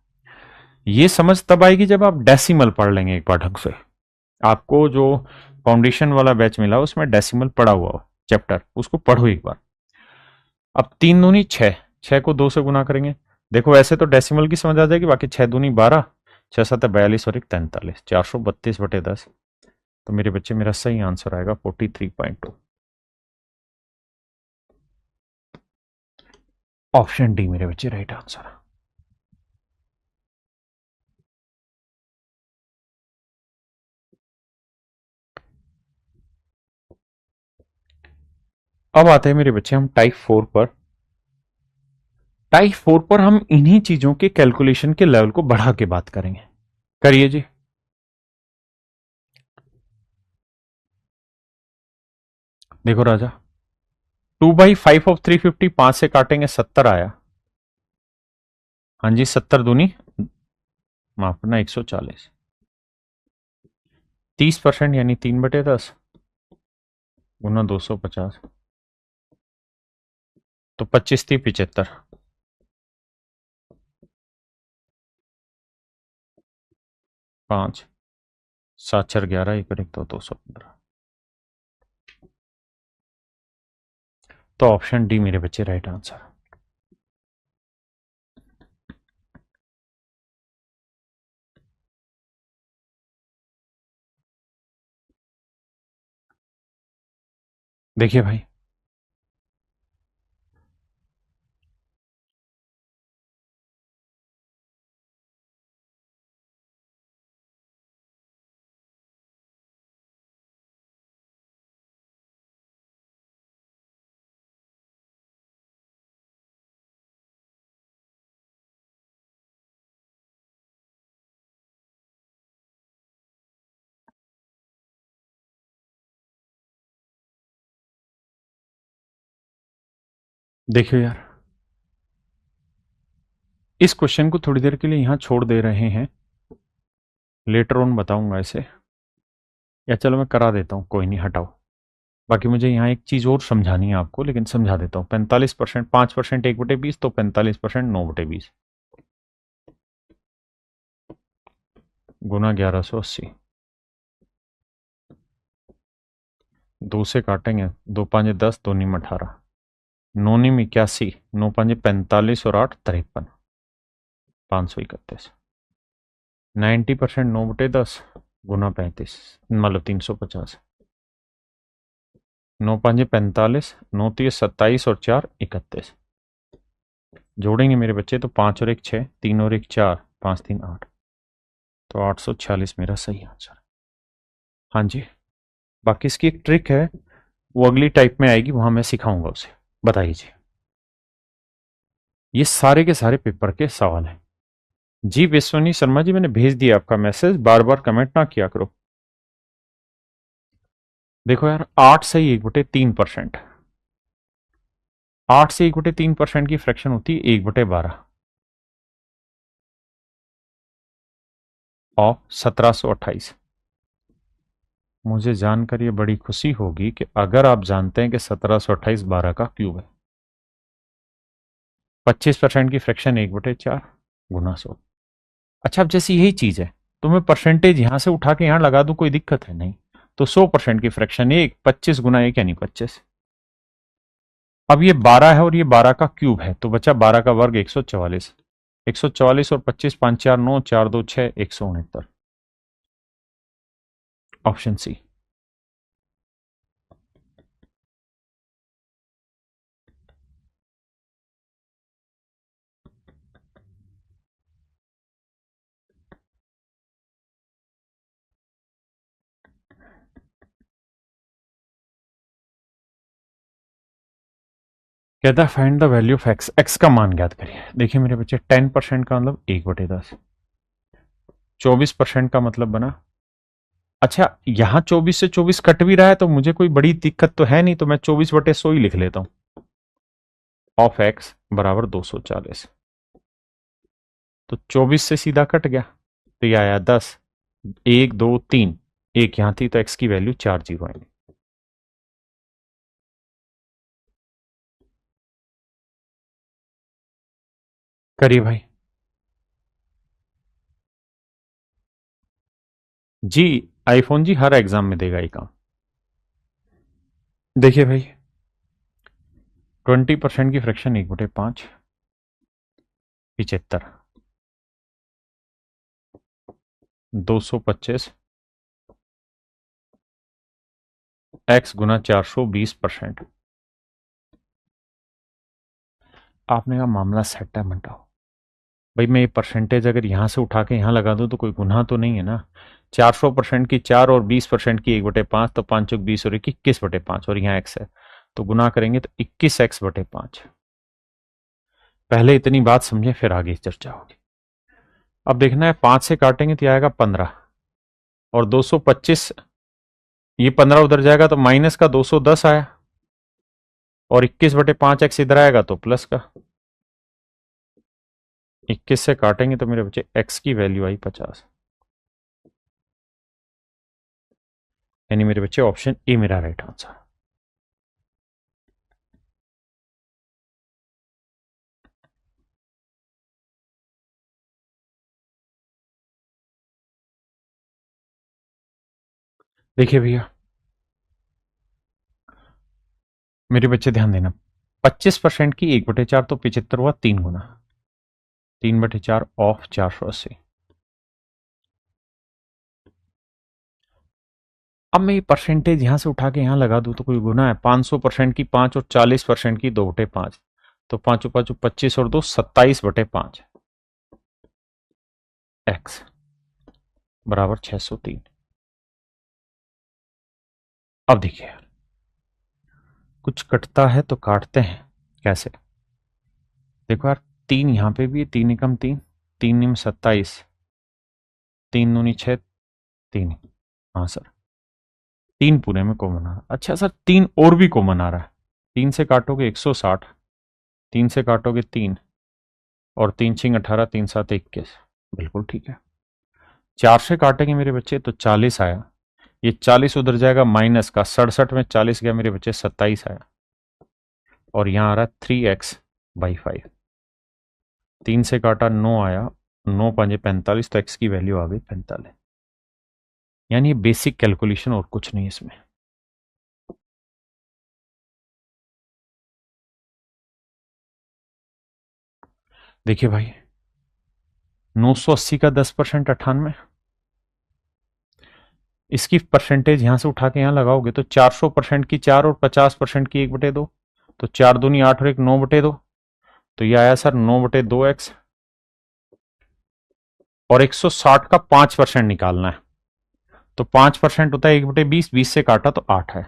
ये समझ तब आएगी जब आप डेसिमल पढ़ लेंगे एक बार ढंग से। आपको जो फाउंडेशन वाला बैच मिला उसमें डेसिमल पढ़ा हुआ हो चैप्टर, उसको पढ़ो एक बार। अब 3 दूनी 6, 6 को 2 से गुना करेंगे। देखो ऐसे तो डेसिमल की समझ आ जाएगी, बाकी 6 दूनी 12, 6 × 7 = 42 और 1 43, 432/10। तो मेरे बच्चे, मेरा सही आंसर आएगा 43.2। ऑप्शन डी मेरे बच्चे राइट आंसर। अब आते हैं मेरे बच्चे हम टाइप 4 पर। टाइप 4 पर हम इन्हीं चीजों के कैलकुलेशन के लेवल को बढ़ा के बात करेंगे। करिए जी। देखो राजा, 2/5 ऑफ 350, 5 से काटेंगे 70 आया। हाँ जी, 70 दूनी माफ करना 140, 30% यानी 3/10 गुना 250, तो 25 थी 75, 5 7 4 11, 1 1 2 215। तो ऑप्शन डी मेरे बच्चे राइट आंसर। देखिए भाई, देखियो यार, इस क्वेश्चन को थोड़ी देर के लिए यहां छोड़ दे रहे हैं, लेटर ऑन बताऊंगा इसे, या चलो मैं करा देता हूं, कोई नहीं हटाओ। बाकी मुझे यहाँ एक चीज और समझानी है आपको, लेकिन समझा देता हूँ। 45%, 5% 1/20, तो 45% 9/20 गुना 1180। 2 से काटेंगे, 2 5 10, 2 नीम 18, 9 नीम 81, 9 5 45 और 8 53, 531। 90% 9/10 गुना 35, मतलब 350, 9 5 45, 9 3 27 और 4 31। जोड़ेंगे मेरे बच्चे तो 5 और 1 6, 3 और 1 4, 5 3 8, तो 846 मेरा सही आंसर। हाँ जी, बाकी इसकी एक ट्रिक है, वो अगली टाइप में आएगी, वहां मैं सिखाऊंगा उसे। बताइए जी। ये सारे के सारे पेपर के सवाल हैं जी। विश्वनी शर्मा जी, मैंने भेज दिया आपका मैसेज, बार बार कमेंट ना किया करो। देखो यार, 8 से 1/3%, 8 से 1/3% की फ्रैक्शन होती है 1/12 और 1728। मुझे जानकर ये बड़ी खुशी होगी कि अगर आप जानते हैं कि 1728 12 का क्यूब है। 25% की फ्रैक्शन 1/4 गुना 100। अच्छा, अब जैसी यही चीज है तो मैं परसेंटेज यहां से उठा के यहां लगा दूं, कोई दिक्कत है नहीं। तो 100% की फ्रैक्शन 1, 25 गुना 1 यानी 25। अब ये 12 है और ये 12 का क्यूब है, तो बचा 12 का वर्ग 144। 144 और 25, 5 4 9, 4 2 6, 169। Option C. कहता है find the value of X, X का मान ज्ञात करिए। देखिए मेरे बच्चे, 10% का मतलब 1/10, 24% का मतलब बना, अच्छा यहां 24 से 24 कट भी रहा है तो मुझे कोई बड़ी दिक्कत तो है नहीं, तो मैं 24/100 ही लिख लेता हूं। ऑफ एक्स बराबर 240, तो 24 से सीधा कट गया, तो ये आया 10, 1 2 3, एक यहां थी तो एक्स की वैल्यू 4 जीरो आएंगे। करिए भाई। जी, आईफोन जी हर एग्जाम में देगा ये काम। देखिए भाई, 20% की फ्रैक्शन 1/5, 75, 225 एक्स गुना 420%। आपने कहा मामला सेट है, मंटाओ भाई। मैं ये परसेंटेज अगर यहां से उठा के यहां लगा दूं तो कोई गुनाह तो नहीं है ना। 400% की 4 और 20% की 1/5, तो 5 20 और 21/5, और यहाँ एक्स है, तो गुना करेंगे तो 21x/5। पहले इतनी बात समझे फिर आगे चर्चा होगी। अब देखना है 5 से काटेंगे तो आएगा 15 और 225, ये 15 उधर जाएगा तो माइनस का 210 आया और 21/5x इधर आएगा तो प्लस का। 21 से काटेंगे तो मेरे बच्चे x की वैल्यू आई 50, यानी मेरे बच्चे ऑप्शन ए मेरा राइट आंसर। देखिए भैया मेरे बच्चे ध्यान देना, 25% की 1/4 तो 75 हुआ 3 गुना, 3/4 ऑफ 480। अब मैं ये परसेंटेज यहां से उठा के यहां लगा दूं तो कोई गुना है। 500% की 5 और 40% की 2/5, तो 5 5 25 और 2 27/5 x बराबर 603। अब देखिए यार, कुछ कटता है तो काटते हैं कैसे। देखो यार, 3 यहां पे भी है, 3 एकम 3, 3 निम 27, 3 दूनी 6, 3। हाँ सर, 3 पूरे में कॉमन आ रहा है। अच्छा सर 3 और भी कॉमन आ रहा है, 3 से काटोगे 160, 3 से काटोगे 3 और 3 छिंग 18, 3 7 21, बिल्कुल ठीक है। 4 से काटेंगे मेरे बच्चे तो 40 आया, ये 40 उधर जाएगा माइनस का, 67 में 40 गया मेरे बच्चे 27 आया और यहां आ रहा है 3x/5। 3 से काटा 9 आया, 9 5 45, तो x की वैल्यू आ गई 45। यानी बेसिक कैलकुलेशन और कुछ नहीं इसमें। देखिए भाई 980 का 10% 98, इसकी परसेंटेज यहां से उठा के यहां लगाओगे तो 400% की 4 और 50% की 1/2, तो 4 दूनी 8 और 1 9/2, तो ये आया सर 9/2x। और 160 का 5% निकालना है, तो 5% होता है 1/20, 20 से काटा तो 8 है।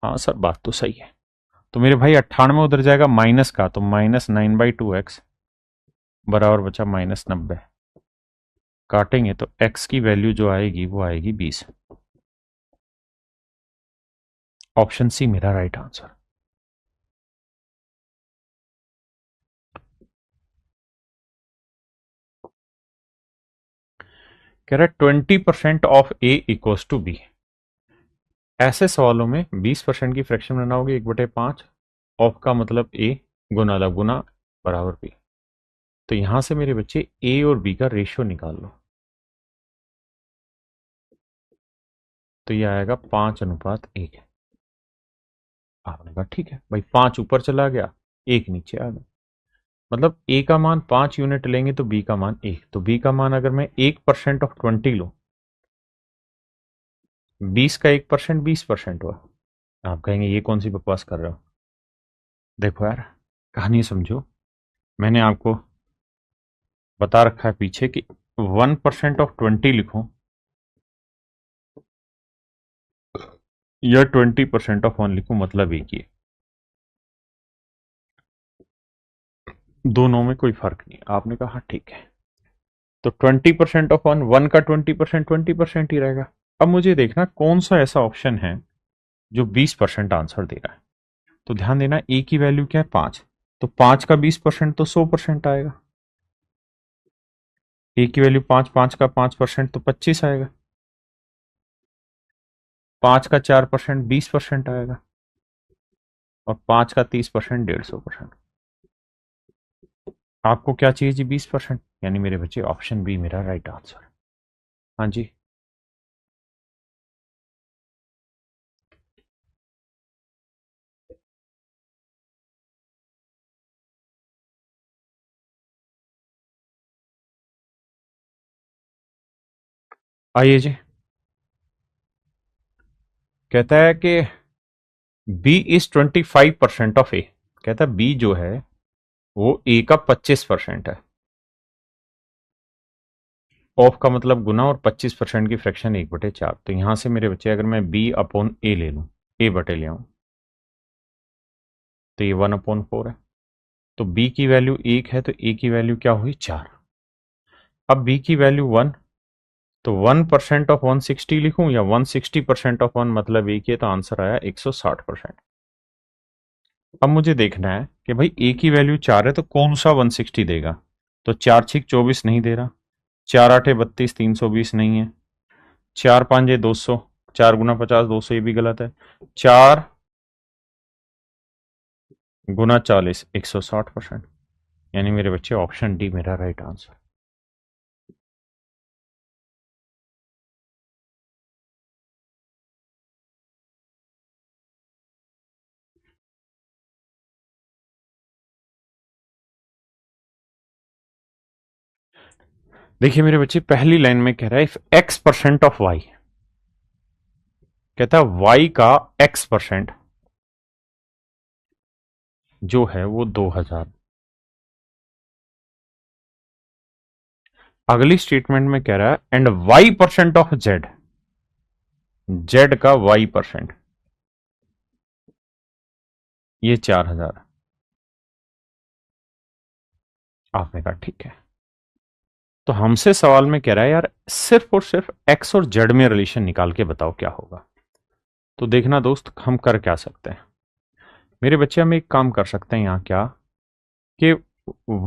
हाँ सर बात तो सही है। तो मेरे भाई 98 उधर जाएगा माइनस का, तो -9/2x बराबर बचा -90। काटेंगे तो x की वैल्यू जो आएगी वो आएगी 20। ऑप्शन सी मेरा राइट आंसर। कह रहा है 20% of A equals to B. ऐसे सवालों में 20% की फ्रैक्शन बनाओगे 1/5, ऑफ का मतलब ए, गुना ला गुना बराबर बी। तो यहां से मेरे बच्चे ए और बी का रेशियो निकाल लो, तो ये आएगा 5:1। आपने कहा ठीक है भाई, 5 ऊपर चला गया 1 नीचे आ गया, मतलब ए का मान 5 यूनिट लेंगे तो बी का मान 1, तो बी का मान अगर मैं 1% ऑफ 20 लूं, 20 का 1% 20% हुआ। आप कहेंगे ये कौन सी बकवास कर रहे हो। देखो यार कहानी समझो, मैंने आपको बता रखा है पीछे कि 1% ऑफ 20 लिखूं या 20% ऑफ 1 लिखूं, मतलब एक ही है, दोनों में कोई फर्क नहीं। आपने कहा हाँ ठीक है, तो 20% ऑफ 1, 1 का 20% 20% ही रहेगा। अब मुझे देखना कौन सा ऐसा ऑप्शन है जो 20% आंसर दे रहा है। तो ध्यान देना ए की वैल्यू क्या है 5, तो 5 का 20% तो 100% आएगा। ए की वैल्यू 5, 5 का 5% तो 25 आएगा। 5 का 4% 20% आएगा और 5 का 30% 150%। आपको क्या चाहिए जी 20%, यानी मेरे बच्चे ऑप्शन बी मेरा राइट आंसर। हाँ जी आइए जी। कहता है कि बी इज 25% ऑफ ए। कहता है बी जो है वो ए का 25% है। ऑफ का मतलब गुना और 25% की फ्रैक्शन 1/4, तो यहां से मेरे बच्चे अगर मैं बी अपॉन ए ले लूं, ए बटे ले आऊं, तो ये 1/4 है। तो b की वैल्यू 1 है तो a की वैल्यू क्या हुई 4। अब b की वैल्यू 1, तो 1% ऑफ 160 लिखूं या 160% ऑफ 1 मतलब एक ही है, तो आंसर आया 160%। अब मुझे देखना है कि भाई a की वैल्यू 4 है तो कौन सा 160 देगा। तो 4 6 24 नहीं दे रहा, 4 8 32 320 नहीं है, 4 5 200, 4 × 50 200 ये भी गलत है, 4 × 40 160%। यानी मेरे बच्चे ऑप्शन डी मेरा राइट आंसर। देखिए मेरे बच्चे, पहली लाइन में कह रहा है इफ x% ऑफ y, कहता है y का x% जो है वो 2000। अगली स्टेटमेंट में कह रहा है and y% of z, z का y% ये 4000। आपने कहा ठीक है। तो हमसे सवाल में कह रहा है यार सिर्फ और सिर्फ x और z में रिलेशन निकाल के बताओ क्या होगा। तो देखना दोस्त, हम कर क्या सकते हैं मेरे बच्चे, हम एक काम कर सकते हैं यहां क्या कि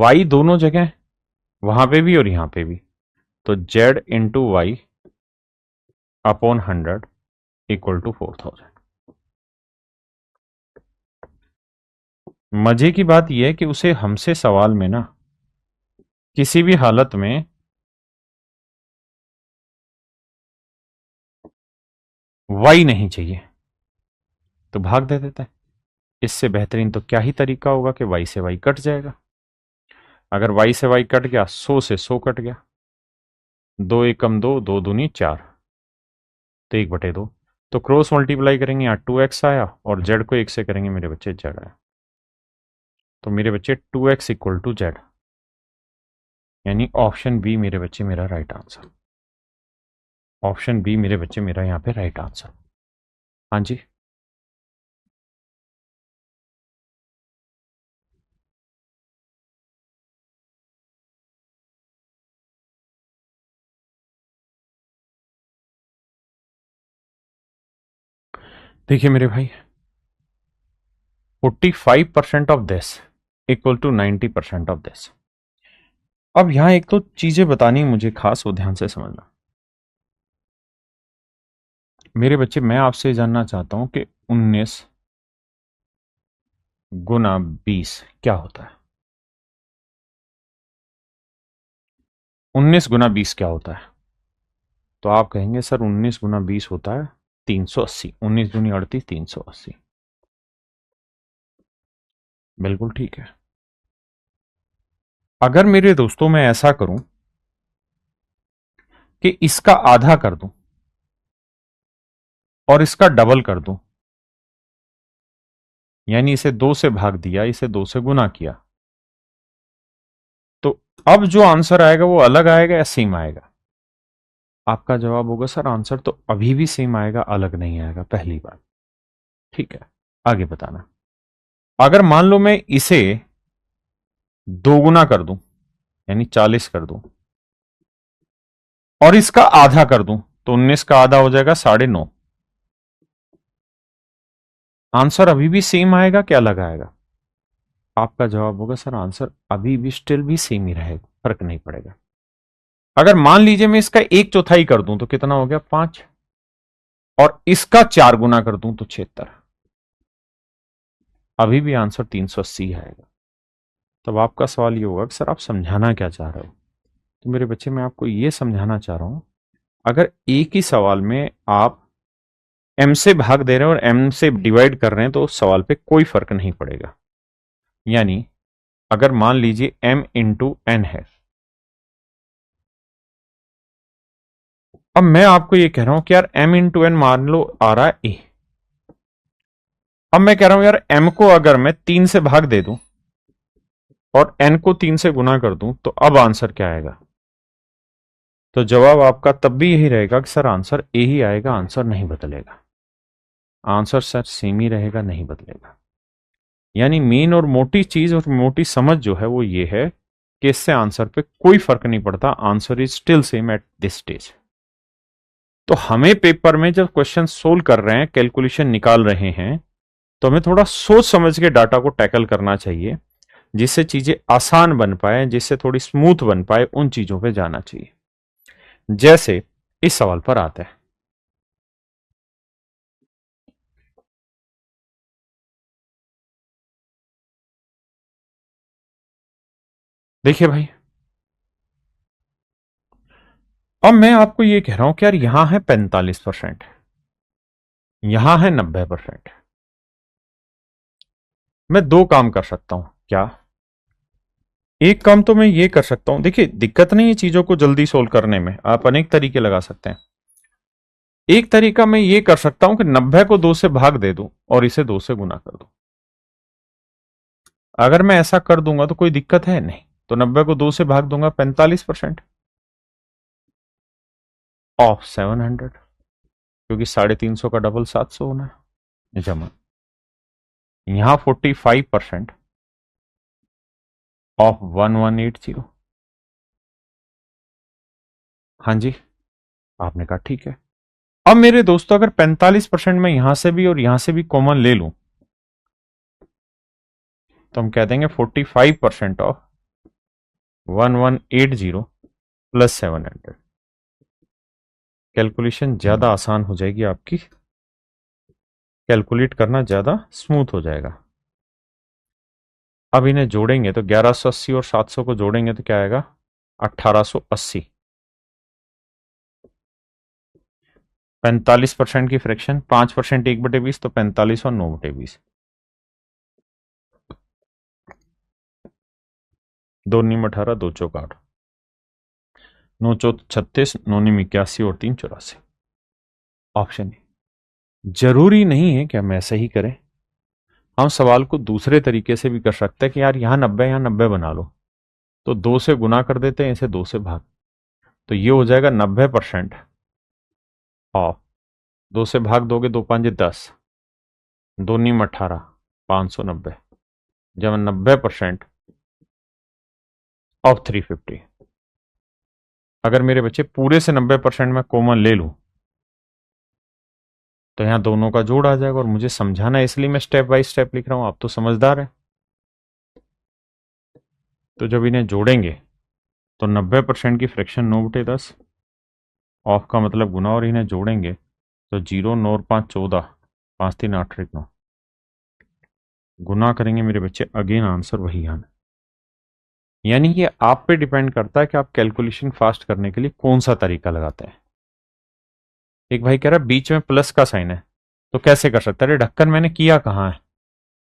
y दोनों जगह, वहां पे भी और यहां पे भी, तो z into Y upon 100 equal to 4000। मजे की बात यह है कि उसे हमसे सवाल में ना किसी भी हालत में y नहीं चाहिए तो भाग दे देता है। इससे बेहतरीन तो क्या ही तरीका होगा कि y से y कट जाएगा। अगर y से y कट गया 100 से 100 कट गया, 2 एकम 2, 2 दूनी 4, तो 1/2। तो क्रॉस मल्टीप्लाई करेंगे, यहाँ 2x आया और z को 1 से करेंगे मेरे बच्चे z आया। तो मेरे बच्चे 2x इक्वल टू z, यानी ऑप्शन बी मेरे बच्चे मेरा राइट आंसर। ऑप्शन बी मेरे बच्चे मेरा यहाँ पे राइट आंसर। हाँ जी। देखिए मेरे भाई, 45% of this equal to 90% of this. अब यहां एक तो चीजें बतानी मुझे खास, वो ध्यान से समझना मेरे बच्चे। मैं आपसे जानना चाहता हूं कि 19 गुना 20 क्या होता है। 19 गुना 20 क्या होता है। तो आप कहेंगे सर 19 गुना 20 होता है 380, 19 दूनी 38 380। बिल्कुल ठीक है। अगर मेरे दोस्तों मैं ऐसा करूं कि इसका आधा कर दूं और इसका डबल कर दूं, यानी इसे 2 से भाग दिया, इसे 2 से गुना किया, तो अब जो आंसर आएगा वो अलग आएगा या सेम आएगा। आपका जवाब होगा सर आंसर तो अभी भी सेम आएगा, अलग नहीं आएगा, पहली बात। ठीक है, आगे बताना। अगर मान लो मैं इसे दोगुना कर दूं, यानी 40 कर दूं, और इसका आधा कर दूं, तो 19 का आधा हो जाएगा 9.5। आंसर अभी भी सेम आएगा क्या अलग आएगा। आपका जवाब होगा सर आंसर अभी भी स्टिल भी सेम ही रहेगा, फर्क नहीं पड़ेगा। अगर मान लीजिए मैं इसका 1/4 कर दूं तो कितना हो गया 5, और इसका 4 गुना कर दूं तो 76, अभी भी आंसर 380 आएगा। तब आपका सवाल ये होगा कि सर आप समझाना क्या चाह रहे हो। तो मेरे बच्चे मैं आपको ये समझाना चाह रहा हूं, अगर एक ही सवाल में आप m से भाग दे रहे हैं और m से डिवाइड कर रहे हैं तो सवाल पे कोई फर्क नहीं पड़ेगा। यानी अगर मान लीजिए m इंटू एन है, अब मैं आपको ये कह रहा हूं कि यार m इंटू एन मान लो आ रहा है a। अब मैं कह रहा हूं यार m को अगर मैं 3 से भाग दे दूं और n को 3 से गुना कर दूं तो अब आंसर क्या आएगा। तो जवाब आपका तब भी यही रहेगा कि सर आंसर ए ही आएगा, आंसर नहीं बदलेगा। आंसर सर सेम ही रहेगा, नहीं बदलेगा। यानी मेन और मोटी चीज और मोटी समझ जो है वो ये है कि इससे आंसर पे कोई फर्क नहीं पड़ता, answer is still same at this stage. तो हमें पेपर में जब क्वेश्चन सोल्व कर रहे हैं, कैलकुलेशन निकाल रहे हैं, तो हमें थोड़ा सोच समझ के डाटा को टैकल करना चाहिए, जिससे चीजें आसान बन पाए, जिससे थोड़ी स्मूथ बन पाए, उन चीजों पे जाना चाहिए। जैसे इस सवाल पर आते हैं। देखिए भाई, अब मैं आपको ये कह रहा हूं कि यार यहां है 45%, यहां है 90%। मैं दो काम कर सकता हूं। क्या? एक काम तो मैं ये कर सकता हूं, देखिए दिक्कत नहीं है चीजों को जल्दी सोल्व करने में, आप अनेक तरीके लगा सकते हैं। एक तरीका मैं ये कर सकता हूं कि 90 को 2 से भाग दे दूं और इसे 2 से गुना कर दूं। अगर मैं ऐसा कर दूंगा तो कोई दिक्कत है नहीं, तो 90 को 2 से भाग दूंगा, 45% ऑफ 700, क्योंकि 350 का डबल 700 होना है, जमा यहां 45% ऑफ 1180। हाँ जी, आपने कहा ठीक है। अब मेरे दोस्तों, अगर 45% में यहां से भी और यहां से भी कॉमन ले लूं, तो हम कह देंगे 45% ऑफ 1180 प्लस 700। कैलकुलेशन ज्यादा आसान हो जाएगी आपकी, कैलकुलेट करना ज्यादा स्मूथ हो जाएगा। अब इन्हें जोड़ेंगे तो 1180 और 700 को जोड़ेंगे तो क्या आएगा? 1880। 45% की फ्रैक्शन, 5% 1/20, तो 45 और 9/20। दो नीम 18, दो चौक 8, 9 चौक 36, 9 नीम 81 और 3 84। Option A. जरूरी नहीं है कि हम ऐसे ही करें, हम सवाल को दूसरे तरीके से भी कर सकते हैं कि यार यहां 90, यहां 90 बना लो, तो 2 से गुना कर देते हैं, इसे 2 से भाग, तो ये हो जाएगा 90% ऑफ, 2 से भाग दोगे, 2 5 10, 2 नीम 18, 590, जब 90% ऑफ 350। अगर मेरे बच्चे पूरे से 90% में कॉमन ले लूं, तो यहां दोनों का जोड़ आ जाएगा, और मुझे समझाना है इसलिए मैं स्टेप बाय स्टेप लिख रहा हूं, आप तो समझदार है। तो जब इन्हें जोड़ेंगे तो 90% की फ्रैक्शन 9/10, ऑफ का मतलब गुना, और इन्हें जोड़ेंगे तो 0 9 5 14, 5 3 8 1 9, गुना करेंगे मेरे बच्चे, अगेन आंसर वही आना। यानी ये आप पे डिपेंड करता है कि आप कैलकुलेशन फास्ट करने के लिए कौन सा तरीका लगाते हैं। एक भाई कह रहा है बीच में प्लस का साइन है, तो कैसे कर सकता है? अरे ढक्कन मैंने किया कहां है?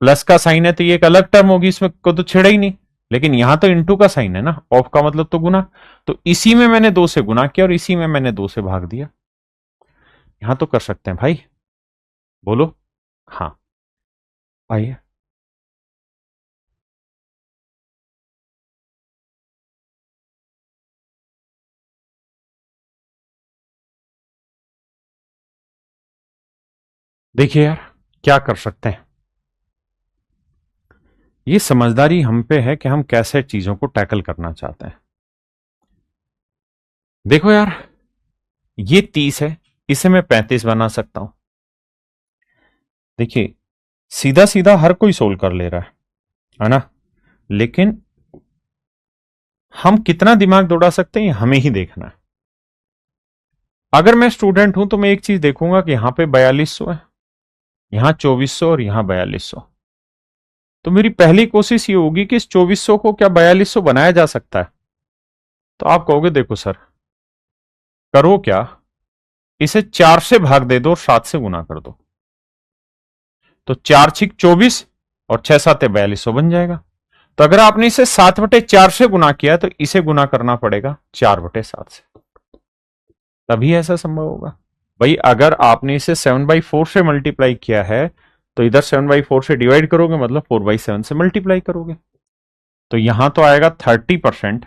प्लस का साइन है तो ये एक अलग टर्म होगी, इसमें को तो छेड़ा ही नहीं, लेकिन यहां तो इंटू का साइन है ना, ऑफ का मतलब तो गुना, तो इसी में मैंने 2 से गुना किया और इसी में मैंने 2 से भाग दिया। यहां तो कर सकते हैं भाई, बोलो। हाँ, आइए। देखिए यार, क्या कर सकते हैं, ये समझदारी हम पे है कि हम कैसे चीजों को टैकल करना चाहते हैं। देखो यार, ये 30 है, इसे मैं 35 बना सकता हूं। देखिए, सीधा सीधा हर कोई सोल्व कर ले रहा है ना, लेकिन हम कितना दिमाग दौड़ा सकते हैं हमें ही देखना है। अगर मैं स्टूडेंट हूं तो मैं एक चीज देखूंगा कि यहां पे 4200 है, यहां 2400 और यहां 4200, तो मेरी पहली कोशिश ये होगी कि इस 2400 को क्या 4200 बनाया जा सकता है? तो आप कहोगे देखो सर, करो क्या, इसे 4 से भाग दे दो और 7 से गुना कर दो, तो 4 छिक 24 और 6 7 4200 बन जाएगा। तो अगर आपने इसे 7/4 से गुना किया तो इसे गुना करना पड़ेगा 4/7 से, तभी ऐसा संभव होगा। भाई अगर आपने इसे 7/4 से मल्टीप्लाई किया है, तो इधर 7/4 से डिवाइड करोगे, मतलब 4/7 से मल्टीप्लाई करोगे, तो यहां तो आएगा 30%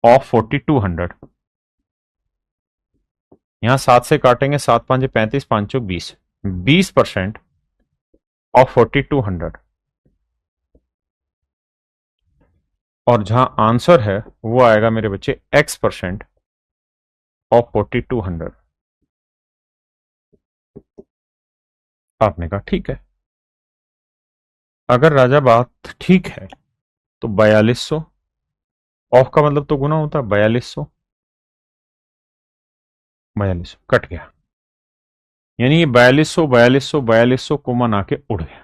ऑफ 4200। यहां 7 से काटेंगे, 7 5 35, 5 चौक 20, 20% ऑफ 4200, और जहां आंसर है वो आएगा मेरे बच्चे x% ऑफ 4200। आपने कहा ठीक है। अगर राजा बात ठीक है तो 4200, ऑफ का मतलब तो गुना होता है, 4200, 4200 कट गया, यानी ये 4200 4200 4200 कॉमन आके उड़ गया।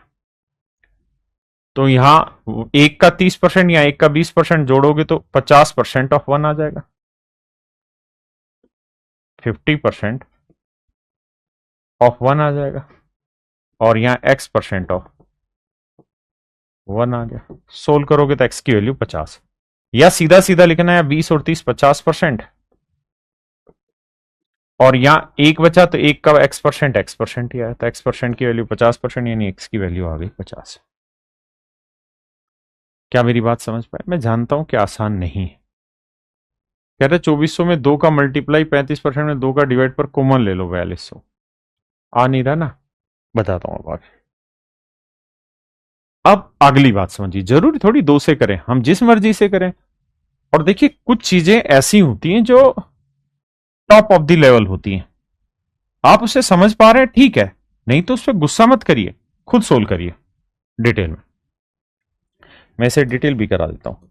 तो यहां एक का 30% या एक का 20% जोड़ोगे तो 50% ऑफ 1 आ जाएगा, 50% ऑफ 1 आ जाएगा, और यहां x% ऑफ 1 आ गया। सोल्व करोगे तो x की वैल्यू 50, या सीधा सीधा लिखना है 20 और 30 50%, और यहां एक बचा तो एक का x% ही आया, तो x% की वैल्यू 50%, यानी x की वैल्यू आ गई 50। क्या मेरी बात समझ पाए? मैं जानता हूं कि आसान नहीं है। कह रहे 2400 में 2 का मल्टीप्लाई 35% में 2 का डिवाइड पर कॉमन ले लो 4200। आ नहीं रहा ना? बताता हूं अब आगे। अब अगली बात समझिए, जरूरी थोड़ी 2 से करें, हम जिस मर्जी से करें। और देखिए कुछ चीजें ऐसी होती हैं जो टॉप ऑफ द लेवल होती हैं, आप उसे समझ पा रहे हैं ठीक है, नहीं तो उस पर गुस्सा मत करिए, खुद सोल्व करिए डिटेल में। मैं इसे डिटेल भी करा देता हूं।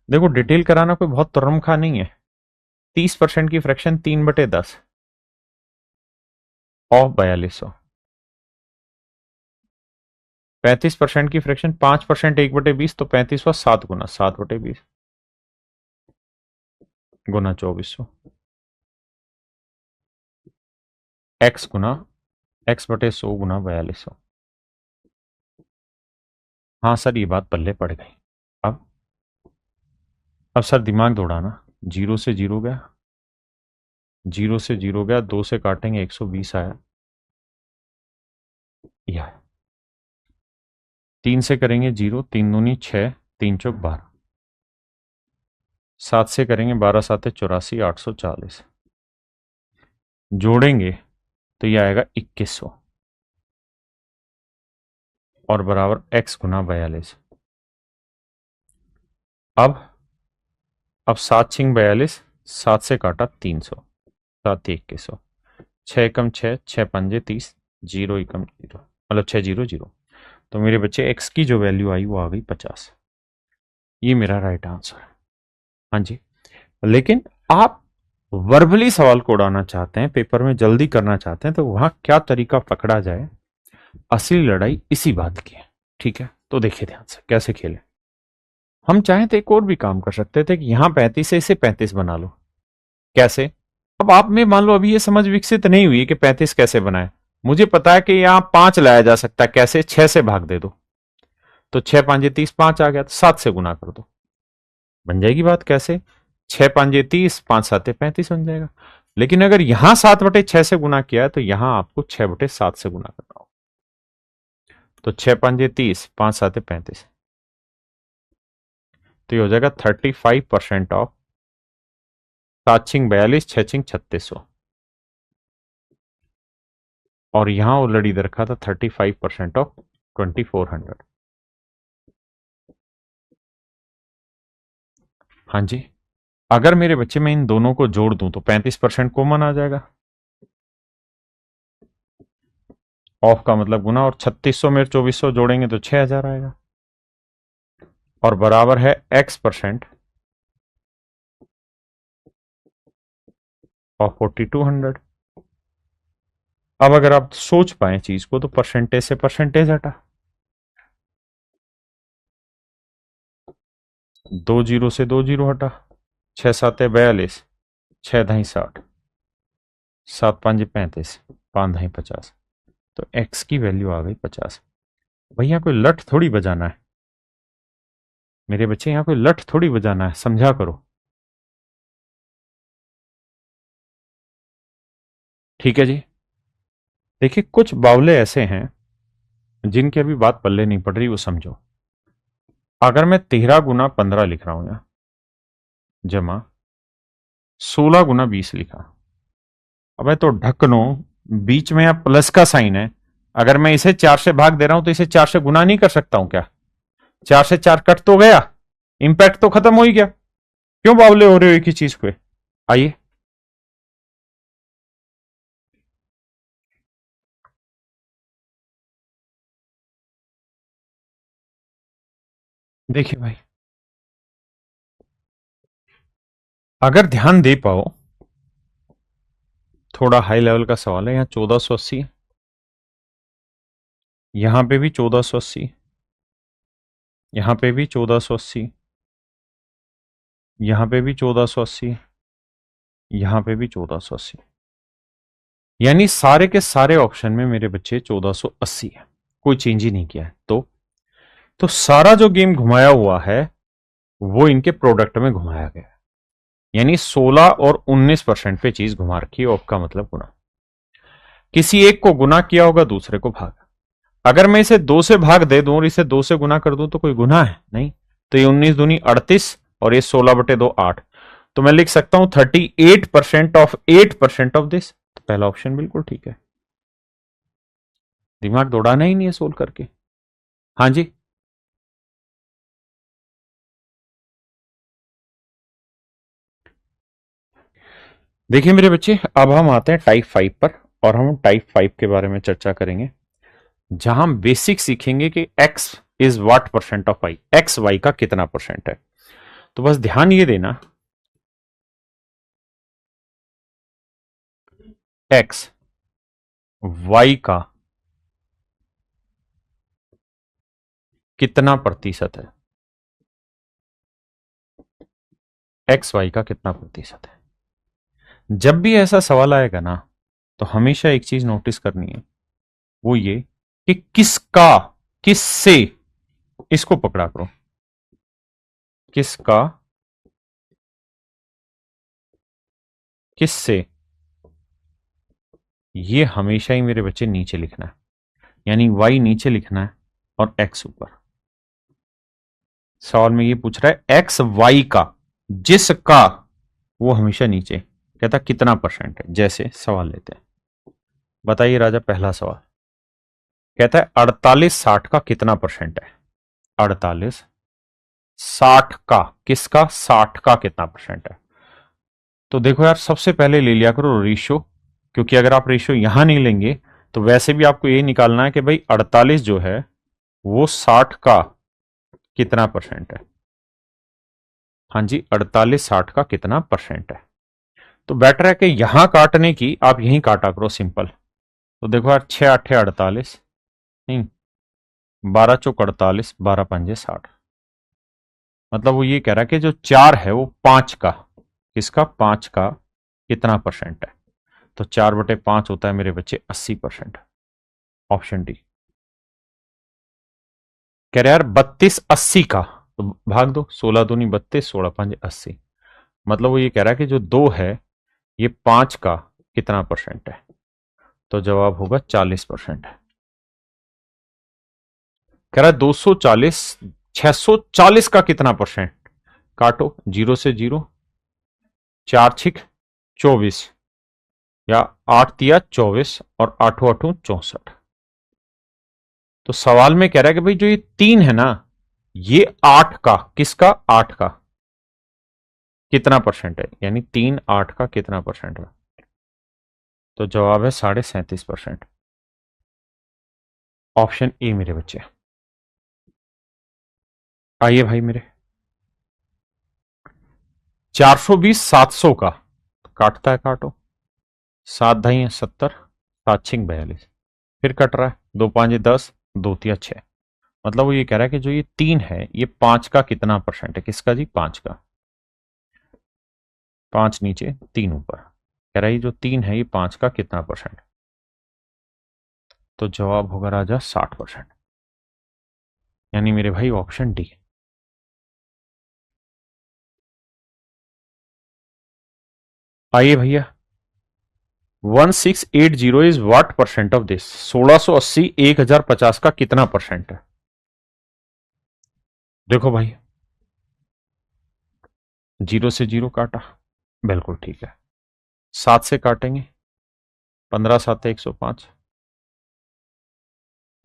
देखो डिटेल कराना कोई बहुत तुर्रमखा नहीं है। 30% की फ्रैक्शन 3/10 ऑफ 4200, 35% की फ्रैक्शन 5% 1/20, तो 35 व 7 गुना 7/20 गुना 2400, एक्स गुना x/100 गुना 4200। हाँ सर ये बात पल्ले पड़ गई। अब अब सर दिमाग दौड़ाना, जीरो से जीरो गया, जीरो से जीरो गया, 2 से काटेंगे 120 आया, यह 3 से करेंगे जीरो, 3 दूनी 6, 3 चौक 12, 7 से करेंगे 12 7 84, 840, जोड़ेंगे तो यह आएगा 2100, और बराबर x गुना 42। अब 7 छिंग 42, 7 से काटा 300, 7 2100, 6 एकम 6, 6 पंजे 30, जीरो एकम जीरो, मतलब 6 जीरो जीरो, तो मेरे बच्चे x की जो वैल्यू आई वो आ गई 50। ये मेरा राइट आंसर है। हाँ जी, लेकिन आप वर्बली सवाल को उड़ाना चाहते हैं, पेपर में जल्दी करना चाहते हैं, तो वहां क्या तरीका पकड़ा जाए, असली लड़ाई इसी बात की है। ठीक है, तो देखिए ध्यान से कैसे खेले। हम चाहें तो एक और भी काम कर सकते थे कि यहां 35 से इसे 35 बना लो। कैसे? अब आप में मान लो अभी ये समझ विकसित नहीं हुई है कि 35 कैसे बनाए। मुझे पता है कि यहां 5 लाया जा सकता है, कैसे? 6 से भाग दे दो, तो 6 5 30, 5 आ गया, तो 7 से गुना कर दो, बन जाएगी बात। कैसे? 6 5 30, 5 7 35 बन जाएगा। लेकिन अगर यहां 7/6 से गुना किया है तो यहां आपको 6/7 से गुना करना होगा, तो 6 5 30, 5 7 35, तो ये हो जाएगा 35% ऑफ 7 छिंग 42, 6 छिंग 3600, और यहां ऑलरेडी दे रखा था 35% ऑफ 2400। हाँ जी, अगर मेरे बच्चे में इन दोनों को जोड़ दूं तो 35% कॉमन आ जाएगा, ऑफ का मतलब गुना, और 3600 में 2400 जोड़ेंगे तो 6000 आएगा, और बराबर है x% ऑफ 4200। अब अगर आप सोच पाए चीज को तो परसेंटेज से परसेंटेज हटा, 2 जीरो से 2 जीरो हटा, 6 7 42, 6 दही 60, 7 5 35, 5 दही 50, तो x की वैल्यू आ गई 50। भैया कोई लठ थोड़ी बजाना है मेरे बच्चे, यहां कोई लठ थोड़ी बजाना है, समझा करो। ठीक है जी। देखिए कुछ बावले ऐसे हैं जिनकी अभी बात पल्ले नहीं पड़ रही, वो समझो। अगर मैं 13 गुना 15 लिख रहा हूं यहां, जमा 16 गुना 20 लिखा, अबे तो ढक्कनो, बीच में यहां प्लस का साइन है, अगर मैं इसे 4 से भाग दे रहा हूं तो इसे 4 से गुना नहीं कर सकता हूं क्या? 4 से 4 कट तो गया, इंपैक्ट तो खत्म हो ही गया। क्यों बावले हो रहे हो एक ही चीज पे? आइए देखिए भाई, अगर ध्यान दे पाओ, थोड़ा हाई लेवल का सवाल है। यहां 1480, यहां पे भी 1480, यहां पे भी 1480, यहां पे भी 1480, यहां पे भी 1480, यानी सारे के सारे ऑप्शन में मेरे बच्चे 1480 है, कोई चेंज ही नहीं किया है। तो सारा जो गेम घुमाया हुआ है वो इनके प्रोडक्ट में घुमाया गया है, यानी 16 और 19% पे चीज घुमा रखी है। ऑफ का मतलब गुना, किसी एक को गुना किया होगा, दूसरे को भाग। अगर मैं इसे 2 से भाग दे दूं और इसे 2 से गुना कर दूं तो कोई गुना है नहीं। तो ये 19 दूनी 38 और ये 16/2 8। तो मैं लिख सकता हूं 38% ऑफ 8% ऑफ दिस। तो पहला ऑप्शन बिल्कुल ठीक है। दिमाग दौड़ाना ही नहीं है सोल्व करके। हाँ जी, देखिए मेरे बच्चे, अब हम आते हैं टाइप 5 पर, और हम टाइप 5 के बारे में चर्चा करेंगे, जहां हम बेसिक सीखेंगे कि x is what percent of y, x y का कितना परसेंट है। तो बस ध्यान ये देना, x y का कितना प्रतिशत है, x y का कितना प्रतिशत है। जब भी ऐसा सवाल आएगा ना, तो हमेशा एक चीज नोटिस करनी है, वो ये कि किसका, किससे, इसको पकड़ा करो, किसका किससे, ये हमेशा ही मेरे बच्चे नीचे लिखना है, यानी y नीचे लिखना है और x ऊपर। सवाल में ये पूछ रहा है x y का, जिसका, वो हमेशा नीचे, कहता कितना परसेंट है। जैसे सवाल लेते हैं, बताइए राजा, पहला सवाल कहता है 48/60 का कितना परसेंट है। 48/60 का, किसका, 60 का कितना परसेंट है। तो देखो यार, सबसे पहले ले लिया करो रेशियो, क्योंकि अगर आप रेशियो यहां नहीं लेंगे तो वैसे भी आपको ये निकालना है कि भाई 48 जो है वो 60 का कितना परसेंट है। हाँ जी, 48/60 का कितना परसेंट है। तो बेटर है कि यहां काटने की आप यहीं काटा करो, सिंपल। तो देखो यार, 6 8 48, नहीं, 12 चौक 48, 12 5 60। मतलब वो ये कह रहा है कि जो 4 है वो 5 का, किसका, 5 का कितना परसेंट है। तो 4/5 होता है मेरे बच्चे 80%। Option D. कह रहे यार 32/80 का, तो भाग दो, 16 दूनी 32, 16 5 80। मतलब वो ये कह रहा है कि जो 2 है ये 5 का कितना परसेंट है। तो जवाब होगा 40%। कह रहा है 240, 640 का कितना परसेंट। काटो, 0 से 0, 4 6 24, या 8 3 24 और 8 8 64। तो सवाल में कह रहा है कि भाई जो ये 3 है ना, ये 8 का, किसका, 8 का कितना परसेंट है, यानी 3 8 का कितना परसेंट है। तो जवाब है 37.5%। ऑप्शन ए मेरे बच्चे। आइए भाई मेरे, 420 700 का, काटता है, काटो, 7 ढाई 70, 7 6 42, फिर कट रहा है, 2 5 10, 2 3 6। मतलब वो ये कह रहा है कि जो ये 3 है ये 5 का कितना परसेंट है, किसका जी, 5 का। 5 नीचे 3 ऊपर, कह रहा है ये जो 3 है ये 5 का कितना परसेंट। तो जवाब होगा राजा 60%, यानी मेरे भाई ऑप्शन डी। आइए भैया, 1680 is what percent of this. 1680 1050 का कितना परसेंट है। देखो भाई, 0 से 0 काटा, बिल्कुल ठीक है। 7 से काटेंगे, 15 7 105,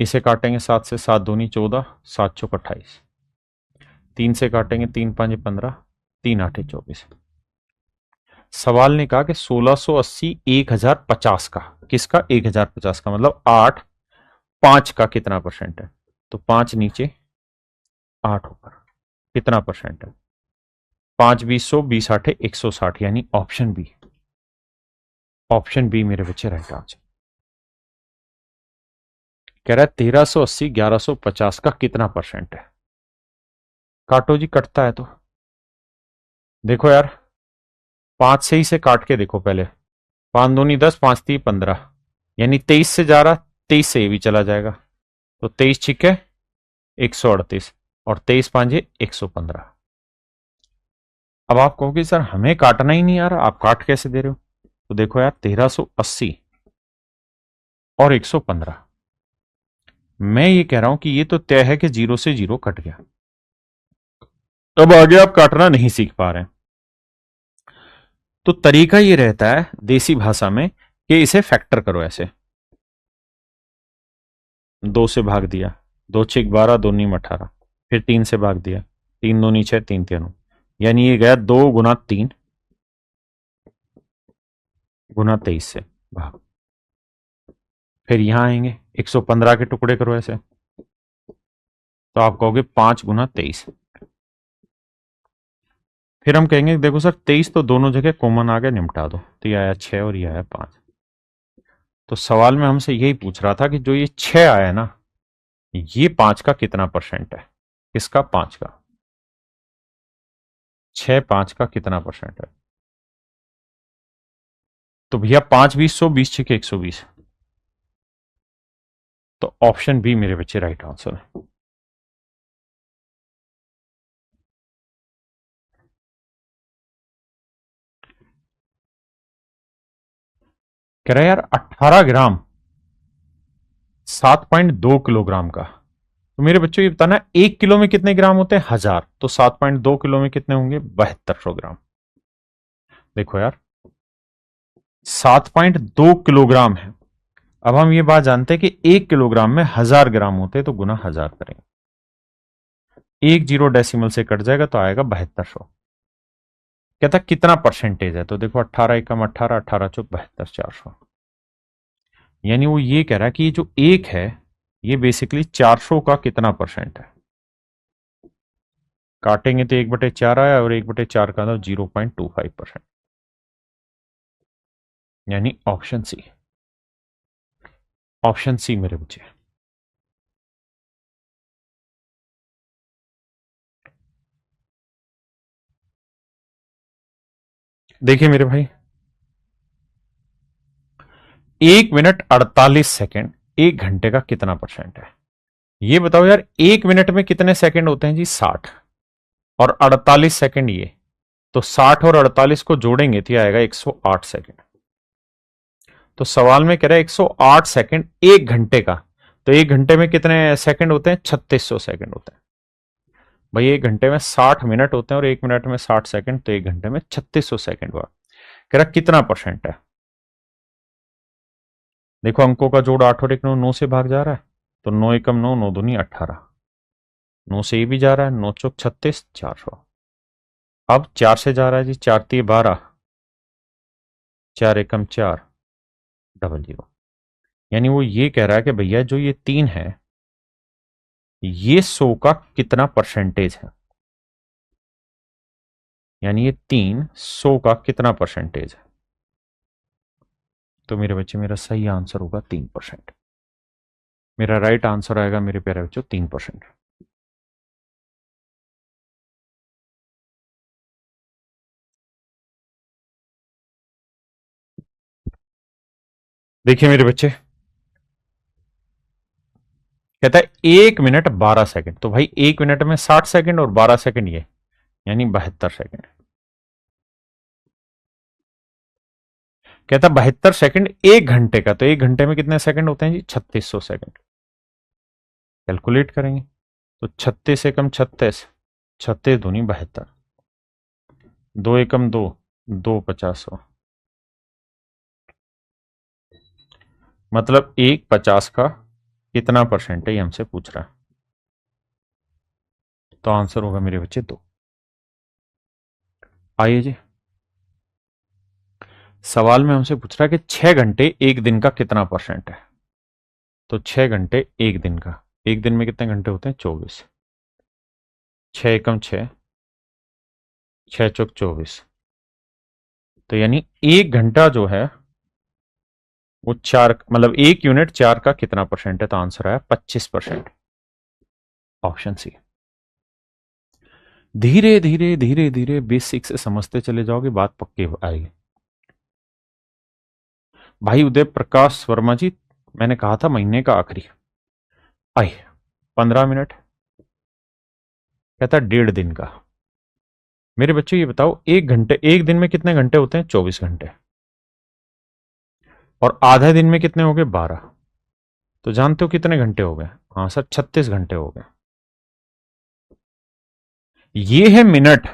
इसे काटेंगे 7 से, 7 दूनी 14, 7 चौक 28, 3 से काटेंगे 3 5 15, 3 8 24। सवाल ने कहा कि 1680 1050 का, किसका 1050 का, मतलब 8 5 का कितना परसेंट है। तो 5 नीचे 8 ऊपर, कितना परसेंट है। 5 20 100, 20 8 160, यानी ऑप्शन बी। ऑप्शन बी मेरे बच्चे राइट आंसर। कह रहा है 1380 1150 का कितना परसेंट है। काटो जी, कटता है तो देखो यार, 5 से ही से काट के देखो पहले। 5 दूनी 10, 5 3 15, यानी 23 से जा रहा, 23 से ये भी चला जाएगा। तो 23 छिके 138, और 23 पांजे 115। अब आप कहोगे सर हमें काटना ही नहीं आ रहा, आप काट कैसे दे रहे हो। तो देखो यार, 1380 और 115, मैं ये कह रहा हूं कि ये तो तय है कि 0 से 0 कट गया। अब आगे आप काटना नहीं सीख पा रहे हैं, तो तरीका ये रहता है देसी भाषा में कि इसे फैक्टर करो। ऐसे 2 से भाग दिया, 2 6 12, 2 नीम 18, फिर 3 से भाग दिया, 3 2 6 3 3 9, यानी ये गया 2 गुना 3 गुना 23 से भाग। फिर यहां आएंगे 115 के टुकड़े करो ऐसे, तो आप कहोगे 5 गुना 23। फिर हम कहेंगे देखो सर 23 तो दोनों जगह कॉमन आ गया, निपटा दो। तो ये आया 6 और ये आया 5। तो सवाल में हमसे यही पूछ रहा था कि जो ये 6 आया ना, ये 5 का कितना परसेंट है। किसका, 5 का। 6 5 का कितना परसेंट है। तो भैया 5 20 100, 20 6 120। तो ऑप्शन बी मेरे बच्चे राइट आंसर है। कह रहा है यार 18 ग्राम 7.2 किलोग्राम का। तो मेरे बच्चों ये बताना 1 किलो में कितने ग्राम होते हैं, 1000। तो 7.2 किलो में कितने होंगे, 7200 ग्राम। देखो यार 7.2 किलोग्राम है। अब हम ये बात जानते हैं कि 1 किलोग्राम में 1000 ग्राम होते हैं, तो गुना 1000 करेंगे। एक जीरो डेसिमल से कट जाएगा तो आएगा 7200। कहता कितना परसेंटेज है, तो देखो 18 एकम 18, 18 चौक 72, 400। यानी वो ये कह रहा है कि ये जो एक है, ये बेसिकली 400 का कितना परसेंट है। काटेंगे तो 1/4 आया, और 1/4 का था 0.25%, यानी ऑप्शन सी। ऑप्शन सी मेरे बच्चे। देखिए मेरे भाई, 1 मिनट 48 सेकेंड 1 घंटे का कितना परसेंट है। ये बताओ यार, 1 मिनट में कितने सेकंड होते हैं जी, 60, और 48 सेकंड ये। तो 60 और 48 को जोड़ेंगे तो आएगा 108 सेकंड। तो सवाल में कह रहा है 108 सेकंड 1 घंटे का। तो 1 घंटे में कितने सेकंड होते हैं, 3600 सेकंड होते हैं। भाई 1 घंटे में 60 मिनट होते हैं, और 1 मिनट में 60 सेकंड, तो 1 घंटे में 3600 सेकंड हुआ। कह रहा कितना परसेंट है। देखो अंकों का जोड़ 8 और 1 9, 9 से भाग जा रहा है। तो 9 एकम 9, 9 दूनी 18, 9 से ये भी जा रहा है, 9 चौक 36, 400। अब 4 से जा रहा है जी, 4 3 12, 4 एकम 4, 00। यानी वो ये कह रहा है कि भैया जो ये 3 है, ये 100 का कितना परसेंटेज है। यानी ये 3 100 का कितना परसेंटेज है। तो मेरे बच्चे मेरा सही आंसर होगा 3%। मेरा राइट आंसर आएगा मेरे प्यारे बच्चों 3%। देखिए मेरे बच्चे, कहता है 1 मिनट 12 सेकंड। तो भाई 1 मिनट में 60 सेकंड और 12 सेकंड ये, यानी 72 सेकंड। कहता 72 सेकंड 1 घंटे का। तो 1 घंटे में कितने सेकंड होते हैं जी, 3600 सेकंड। कैलकुलेट करेंगे तो 36 एकम 36, 36 दूनी 72, 2 एकम 2, 2 50, मतलब 1 50 का कितना परसेंट है ये हमसे पूछ रहा है। तो आंसर होगा मेरे बच्चे 2। आइए जी, सवाल में हमसे पूछ रहा है कि 6 घंटे एक दिन का कितना परसेंट है। तो 6 घंटे एक दिन का, एक दिन में कितने घंटे होते हैं? 24। 6 एकम 6, 6 चौक 24। तो यानी 1 घंटा जो है वो 4, मतलब 1 यूनिट 4 का कितना परसेंट है? तो आंसर आया 25%। Option C. धीरे धीरे धीरे धीरे बेसिक से समझते चले जाओगे, बात पक्की आएगी। भाई उदय प्रकाश वर्मा जी, मैंने कहा था महीने का आखिरी। आए 15 मिनट, कहता 1.5 दिन का। मेरे बच्चों ये बताओ, 1 घंटे, एक दिन में कितने घंटे होते हैं? 24 घंटे। और आधे दिन में कितने हो गए? 12। तो जानते हो कितने घंटे हो गए? हाँ सर, 36 घंटे हो गए। ये है मिनट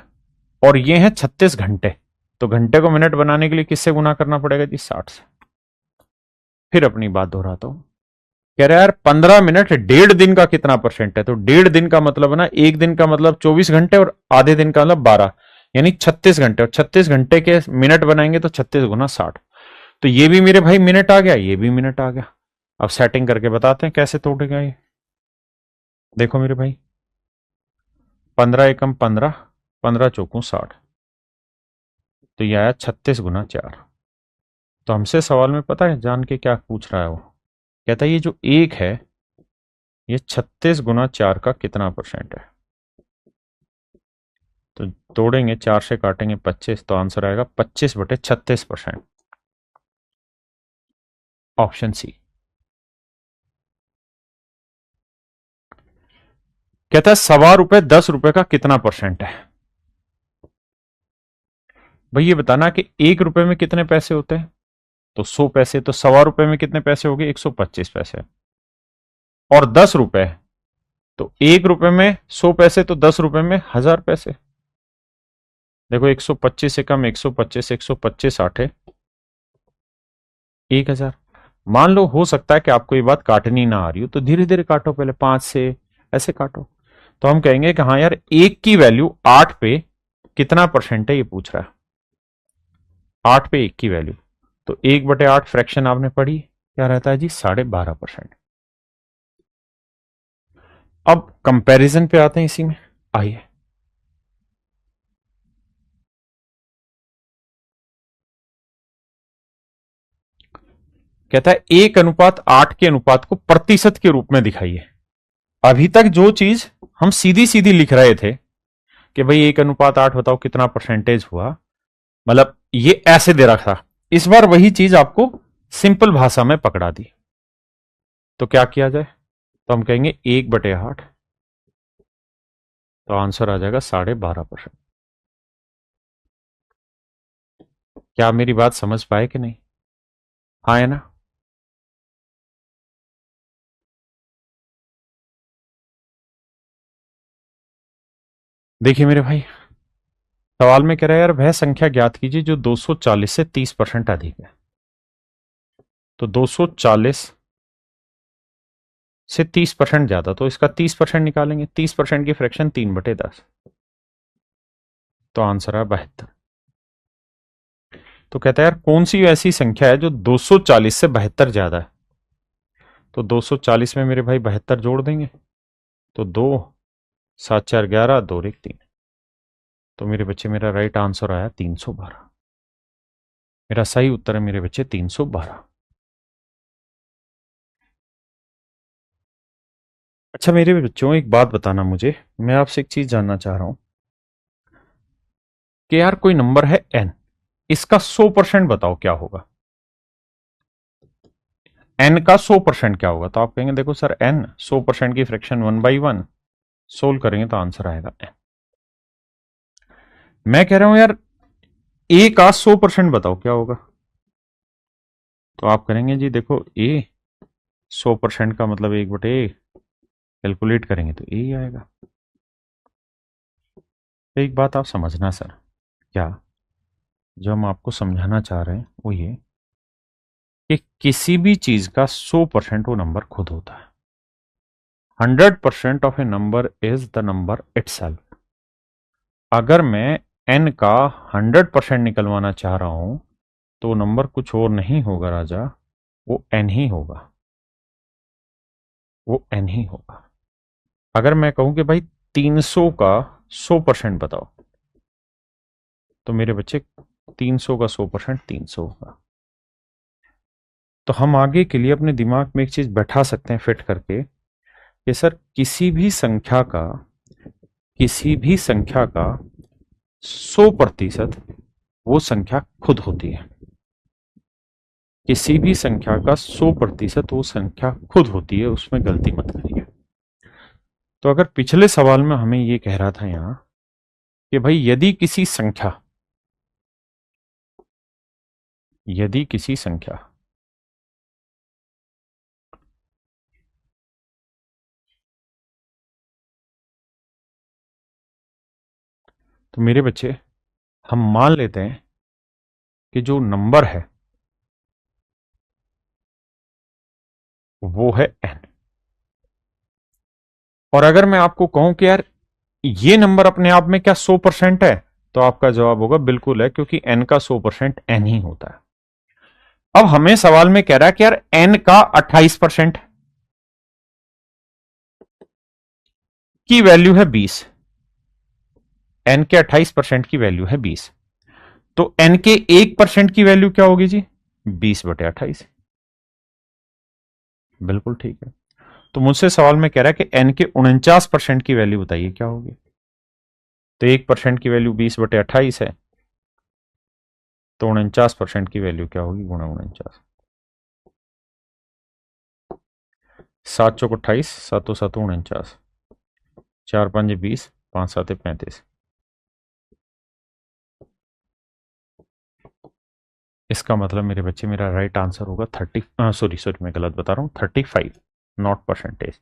और ये है 36 घंटे। तो घंटे को मिनट बनाने के लिए किससे गुना करना पड़ेगा जी? 60 से। फिर अपनी बात दोहराता हूं, कह रहा है यार 15 मिनट 1.5 दिन का कितना परसेंट है? तो 1.5 दिन का मतलब है ना, एक दिन का मतलब 24 घंटे और आधे दिन का मतलब 12, यानी 36 घंटे। और 36 घंटे के मिनट बनाएंगे तो 36 गुना 60। तो ये भी मेरे भाई मिनट आ गया, ये भी मिनट आ गया। अब सेटिंग करके बताते हैं कैसे तोड़ेगा ये। देखो मेरे भाई, 15 एकम 15, 15 चौकू 60। तो ये आया 36 गुना 4। तो हमसे सवाल में पता है जान के क्या पूछ रहा है वो? कहता है ये जो एक है ये 36 गुना 4 का कितना परसेंट है? तो तोड़ेंगे, 4 से काटेंगे 25, तो आंसर आएगा 25/36%। Option C. कहता है ₹1.25 10 रुपए का कितना परसेंट है? भाई ये बताना कि 1 रुपए में कितने पैसे होते हैं? तो 100 पैसे। तो ₹1.25 में कितने पैसे हो गए? 125 पैसे। और 10 रुपए, तो 1 रुपए में 100 पैसे, तो 10 रुपए में 1000 पैसे। देखो 125 से कम 125, 125 आठे 1000। मान लो हो सकता है कि आपको ये बात काटनी ना आ रही हो, तो धीरे धीरे काटो, पहले 5 से ऐसे काटो। तो हम कहेंगे कि हाँ यार, एक की वैल्यू 8 पे कितना परसेंट है ये पूछ रहा है। 8 पे एक की वैल्यू, तो 1/8 फ्रैक्शन आपने पढ़ी, क्या रहता है जी? 12.5%। अब कंपैरिजन पे आते हैं इसी में, आइए। कहता है 1:8 के अनुपात को प्रतिशत के रूप में दिखाइए। अभी तक जो चीज हम सीधी सीधी लिख रहे थे कि भाई 1:8 बताओ कितना परसेंटेज हुआ, मतलब ये ऐसे दे रखा था। इस बार वही चीज आपको सिंपल भाषा में पकड़ा दी। तो क्या किया जाए? तो हम कहेंगे 1/8, तो आंसर आ जाएगा 12.5%। क्या आप मेरी बात समझ पाए कि नहीं? हाँ है ना? देखिए मेरे भाई, सवाल में कह रहा है यार वह संख्या ज्ञात कीजिए जो 240 से 30% अधिक है। तो 240 से 30% ज्यादा, तो इसका 30% निकालेंगे। 30% की फ्रैक्शन 3/10, तो आंसर है 72। तो कहता है यार कौन सी ऐसी संख्या है जो 240 से 72 ज्यादा है? तो 240 में मेरे भाई 72 जोड़ देंगे, तो 2 7 4 11, 2 1 3। तो मेरे बच्चे मेरा राइट आंसर आया 312। मेरा सही उत्तर है मेरे बच्चे 312। अच्छा मेरे बच्चों, एक बात बताना मुझे, मैं आपसे एक चीज जानना चाह रहा हूं कि यार कोई नंबर है n, इसका 100% बताओ क्या होगा? n का 100% क्या होगा? तो आप कहेंगे देखो सर n 100% की फ्रैक्शन 1/1, सोल्व करेंगे तो आंसर आएगा n। मैं कह रहा हूं यार a का 100% बताओ क्या होगा? तो आप करेंगे जी देखो a 100% का मतलब 1/a, कैलकुलेट करेंगे तो a ही आएगा। तो एक बात आप समझना सर, क्या जो हम आपको समझाना चाह रहे हैं वो ये कि किसी भी चीज का 100% वो नंबर खुद होता है। 100% of A number is the number itself. अगर मैं n का 100% निकलवाना चाह रहा हूं तो नंबर कुछ और नहीं होगा राजा, वो n ही होगा, वो n ही होगा। अगर मैं कहूं कि भाई 300 का 100% बताओ, तो मेरे बच्चे 300 का 100% 300 होगा। तो हम आगे के लिए अपने दिमाग में एक चीज बैठा सकते हैं फिट करके कि सर किसी भी संख्या का 100% वो संख्या खुद होती है। किसी भी संख्या का 100% वो संख्या खुद होती है, उसमें गलती मत करिए। तो अगर पिछले सवाल में हमें ये कह रहा था यहां कि भाई यदि किसी संख्या तो मेरे बच्चे हम मान लेते हैं कि जो नंबर है वो है n। और अगर मैं आपको कहूं कि यार ये नंबर अपने आप में क्या 100% है, तो आपका जवाब होगा बिल्कुल है, क्योंकि n का 100% n ही होता है। अब हमें सवाल में कह रहा है कि यार n का 28% की वैल्यू है 20। n के 28% की वैल्यू है 20, तो n के 1% की वैल्यू क्या होगी जी? 20/28। बिल्कुल ठीक है। तो मुझसे सवाल में कह रहा है कि n के 49% की वैल्यू बताइए क्या होगी। तो 1% की वैल्यू 20/28 है, तो 49% की वैल्यू क्या होगी? गुणा 49। 7 × 28, 7 × 7 = 49, 4 × 5 = 20, 5 × 7 = 35। इसका मतलब मेरे बच्चे मेरा राइट आंसर होगा 30, सॉरी मैं गलत बता रहा हूँ, 35, नॉट परसेंटेज।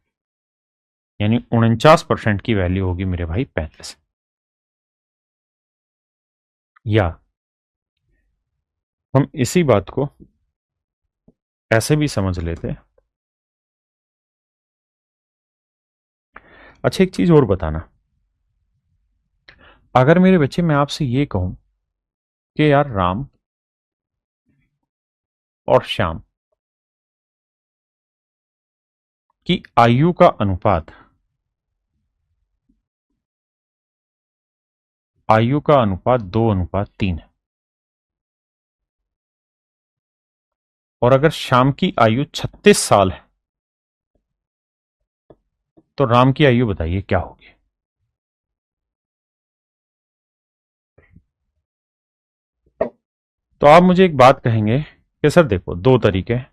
यानी 49% की वैल्यू होगी मेरे भाई 35। या हम इसी बात को ऐसे भी समझ लेते। अच्छा एक चीज और बताना, अगर मेरे बच्चे मैं आपसे ये कहूं कि यार राम और श्याम की आयु का अनुपात, आयु का अनुपात 2:3 है, और अगर श्याम की आयु 36 साल है, तो राम की आयु बताइए क्या होगी? तो आप मुझे एक बात कहेंगे कि सर देखो दो तरीके हैं।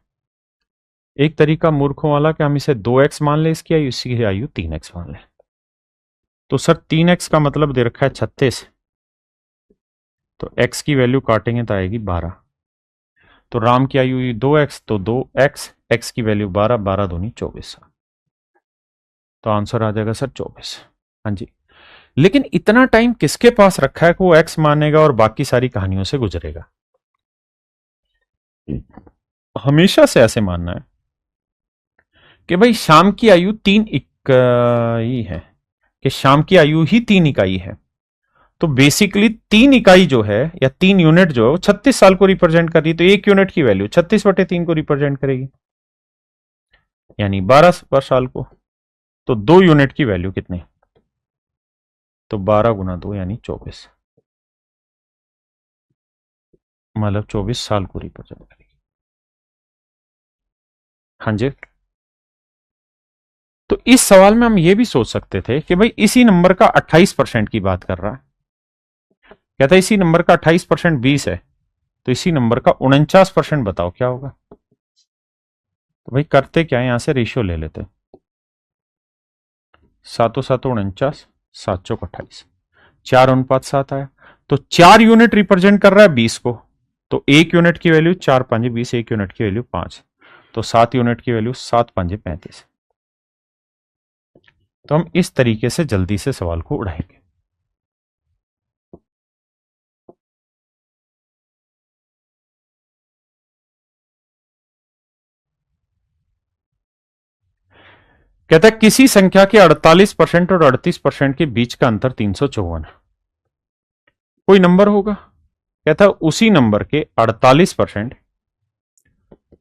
एक तरीका मूर्खों वाला कि हम इसे 2x मान ले, इसकी आयु, इसकी आयु 3x मान ले। तो सर 3x का मतलब दे रखा है 36, तो x की वैल्यू काटेंगे तो आएगी 12। तो राम की आयु 2x, तो 2x, x की वैल्यू 12, 12 दूनी 24। तो आंसर आ जाएगा सर 24। हाँ जी। लेकिन इतना टाइम किसके पास रखा है कि वो x मानेगा और बाकी सारी कहानियों से गुजरेगा? हमेशा से ऐसे मानना है कि भाई शाम की आयु 3 इकाई है, कि शाम की आयु ही 3 इकाई है। तो बेसिकली 3 इकाई जो है या 3 यूनिट जो है वो 36 साल को रिप्रेजेंट कर रही है, तो 1 यूनिट की वैल्यू 36/3 को रिप्रेजेंट करेगी, यानी 12 साल को। तो 2 यूनिट की वैल्यू कितनी? तो 12 × 2 यानी 24, मतलब 24 साल को रिप्रेजेंट करेगी। हाँ जी। तो इस सवाल में हम ये भी सोच सकते थे कि भाई इसी नंबर का 28% की बात कर रहा है, कहता है इसी नंबर का 28% 20 है, तो इसी नंबर का 49% बताओ क्या होगा? तो भाई करते क्या है, यहां से रेशियो ले लेते। 7 × 7 = 49, 7 × 28, 4:7 आया। तो 4 यूनिट रिप्रेजेंट कर रहा है 20 को, तो 1 यूनिट की वैल्यू 4×5 = 20, 1 यूनिट की वैल्यू 5, तो 7 यूनिट की वैल्यू 7×5 = 35। तो हम इस तरीके से जल्दी से सवाल को उड़ाएंगे। कहता है किसी संख्या के 48% और 38% के बीच का अंतर 354 है। कोई नंबर होगा, कहता है उसी नंबर के 48%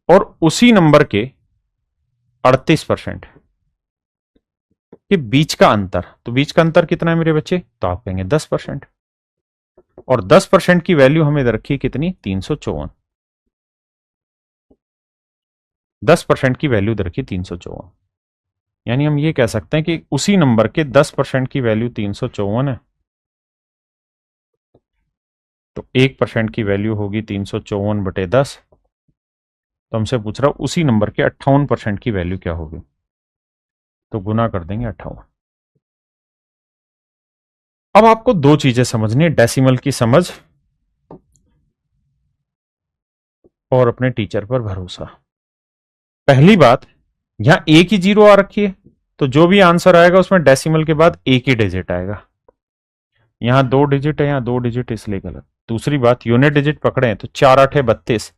और उसी नंबर के 38% के बीच का अंतर। तो बीच का अंतर कितना है मेरे बच्चे? तो आप कहेंगे 10%। और 10% की वैल्यू हमें रखी कितनी? 354। 10% की वैल्यू रखी 354, यानी हम ये कह सकते हैं कि उसी नंबर के 10% की वैल्यू 354 है, तो 1% की वैल्यू होगी 354/10। तो हमसे पूछ रहा उसी नंबर के 58% की वैल्यू क्या होगी, तो गुना कर देंगे 58। अब आपको दो चीजें समझनी है, डेसिमल की समझ और अपने टीचर पर भरोसा। पहली बात, यहां एक ही जीरो आ रखी है, तो जो भी आंसर आएगा उसमें डेसिमल के बाद एक ही डिजिट आएगा। यहां 2 डिजिट है, यहां 2 डिजिट, इसलिए गलत। दूसरी बात, यूनिट डिजिट पकड़े हैं तो 4 8 32,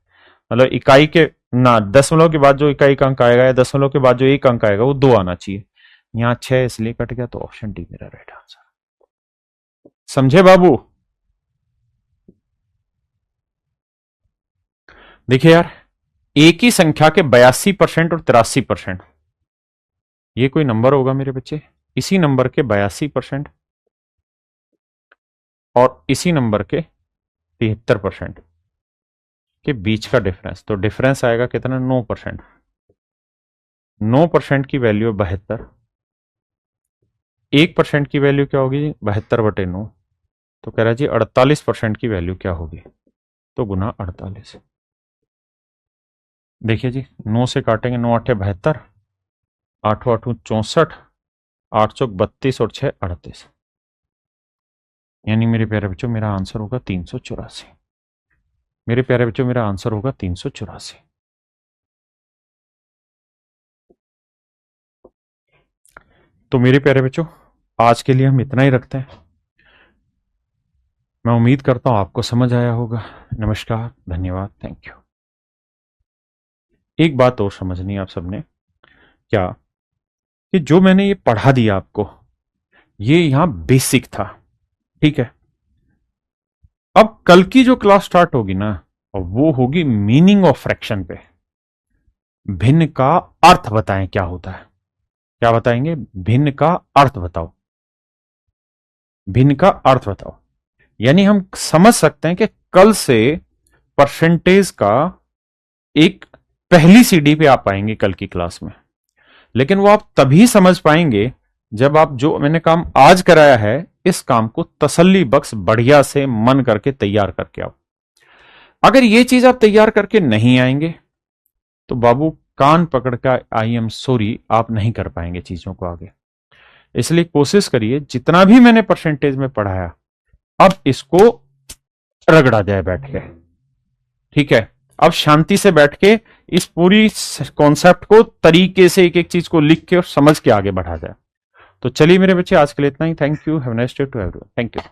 मतलब इकाई के ना दशमलव के बाद जो इकाई का अंक आएगा या दशमलव के बाद जो एक अंक आएगा वो 2 आना चाहिए। यहां 6 इसलिए कट गया, तो ऑप्शन डी मेरा राइट आंसर। समझे बाबू? देखिए यार, एक ही संख्या के 82% और 83%, ये कोई नंबर होगा मेरे बच्चे? इसी नंबर के 82% और इसी नंबर के 73% के बीच का डिफरेंस, तो डिफरेंस आएगा कितना? 9%। 9% की वैल्यू 72, 1% की वैल्यू क्या होगी? 72/9। तो कह रहा है जी 48% की वैल्यू क्या होगी, तो गुना 48। देखिए जी, 9 से काटेंगे, 9 8 72, 8 8 64, 8 चौक 32 और 6 38, यानी मेरे प्यारे बच्चों मेरा आंसर होगा 384। मेरे प्यारे बच्चों मेरा आंसर होगा 384। तो मेरे प्यारे बच्चों आज के लिए हम इतना ही रखते हैं। मैं उम्मीद करता हूं आपको समझ आया होगा। नमस्कार, धन्यवाद, थैंक यू। एक बात और समझनी है आप सबने, क्या कि जो मैंने ये पढ़ा दिया आपको, ये यहां बेसिक था, ठीक है। अब कल की जो क्लास स्टार्ट होगी ना, और वो होगी मीनिंग ऑफ फ्रैक्शन पे। भिन्न का अर्थ बताएं क्या होता है। क्या बताएंगे? भिन्न का अर्थ बताओ। भिन्न का अर्थ बताओ, यानी हम समझ सकते हैं कि कल से परसेंटेज का एक पहली सीढ़ी पे आप आएंगे कल की क्लास में, लेकिन वो आप तभी समझ पाएंगे जब आप जो मैंने काम आज कराया है इस काम को तसल्ली बख्श बढ़िया से मन करके तैयार करके आओ। अगर ये चीज आप तैयार करके नहीं आएंगे तो बाबू कान पकड़ का आई एम सॉरी, आप नहीं कर पाएंगे चीजों को आगे। इसलिए कोशिश करिए जितना भी मैंने परसेंटेज में पढ़ाया अब इसको रगड़ा जाए बैठ के, ठीक है। अब शांति से बैठ के इस पूरी कॉन्सेप्ट को तरीके से एक एक चीज को लिख के और समझ के आगे बढ़ा जाए। तो चलिए मेरे बच्चे, आज के लिए इतना ही। Thank you, have a nice day to everyone. Thank you.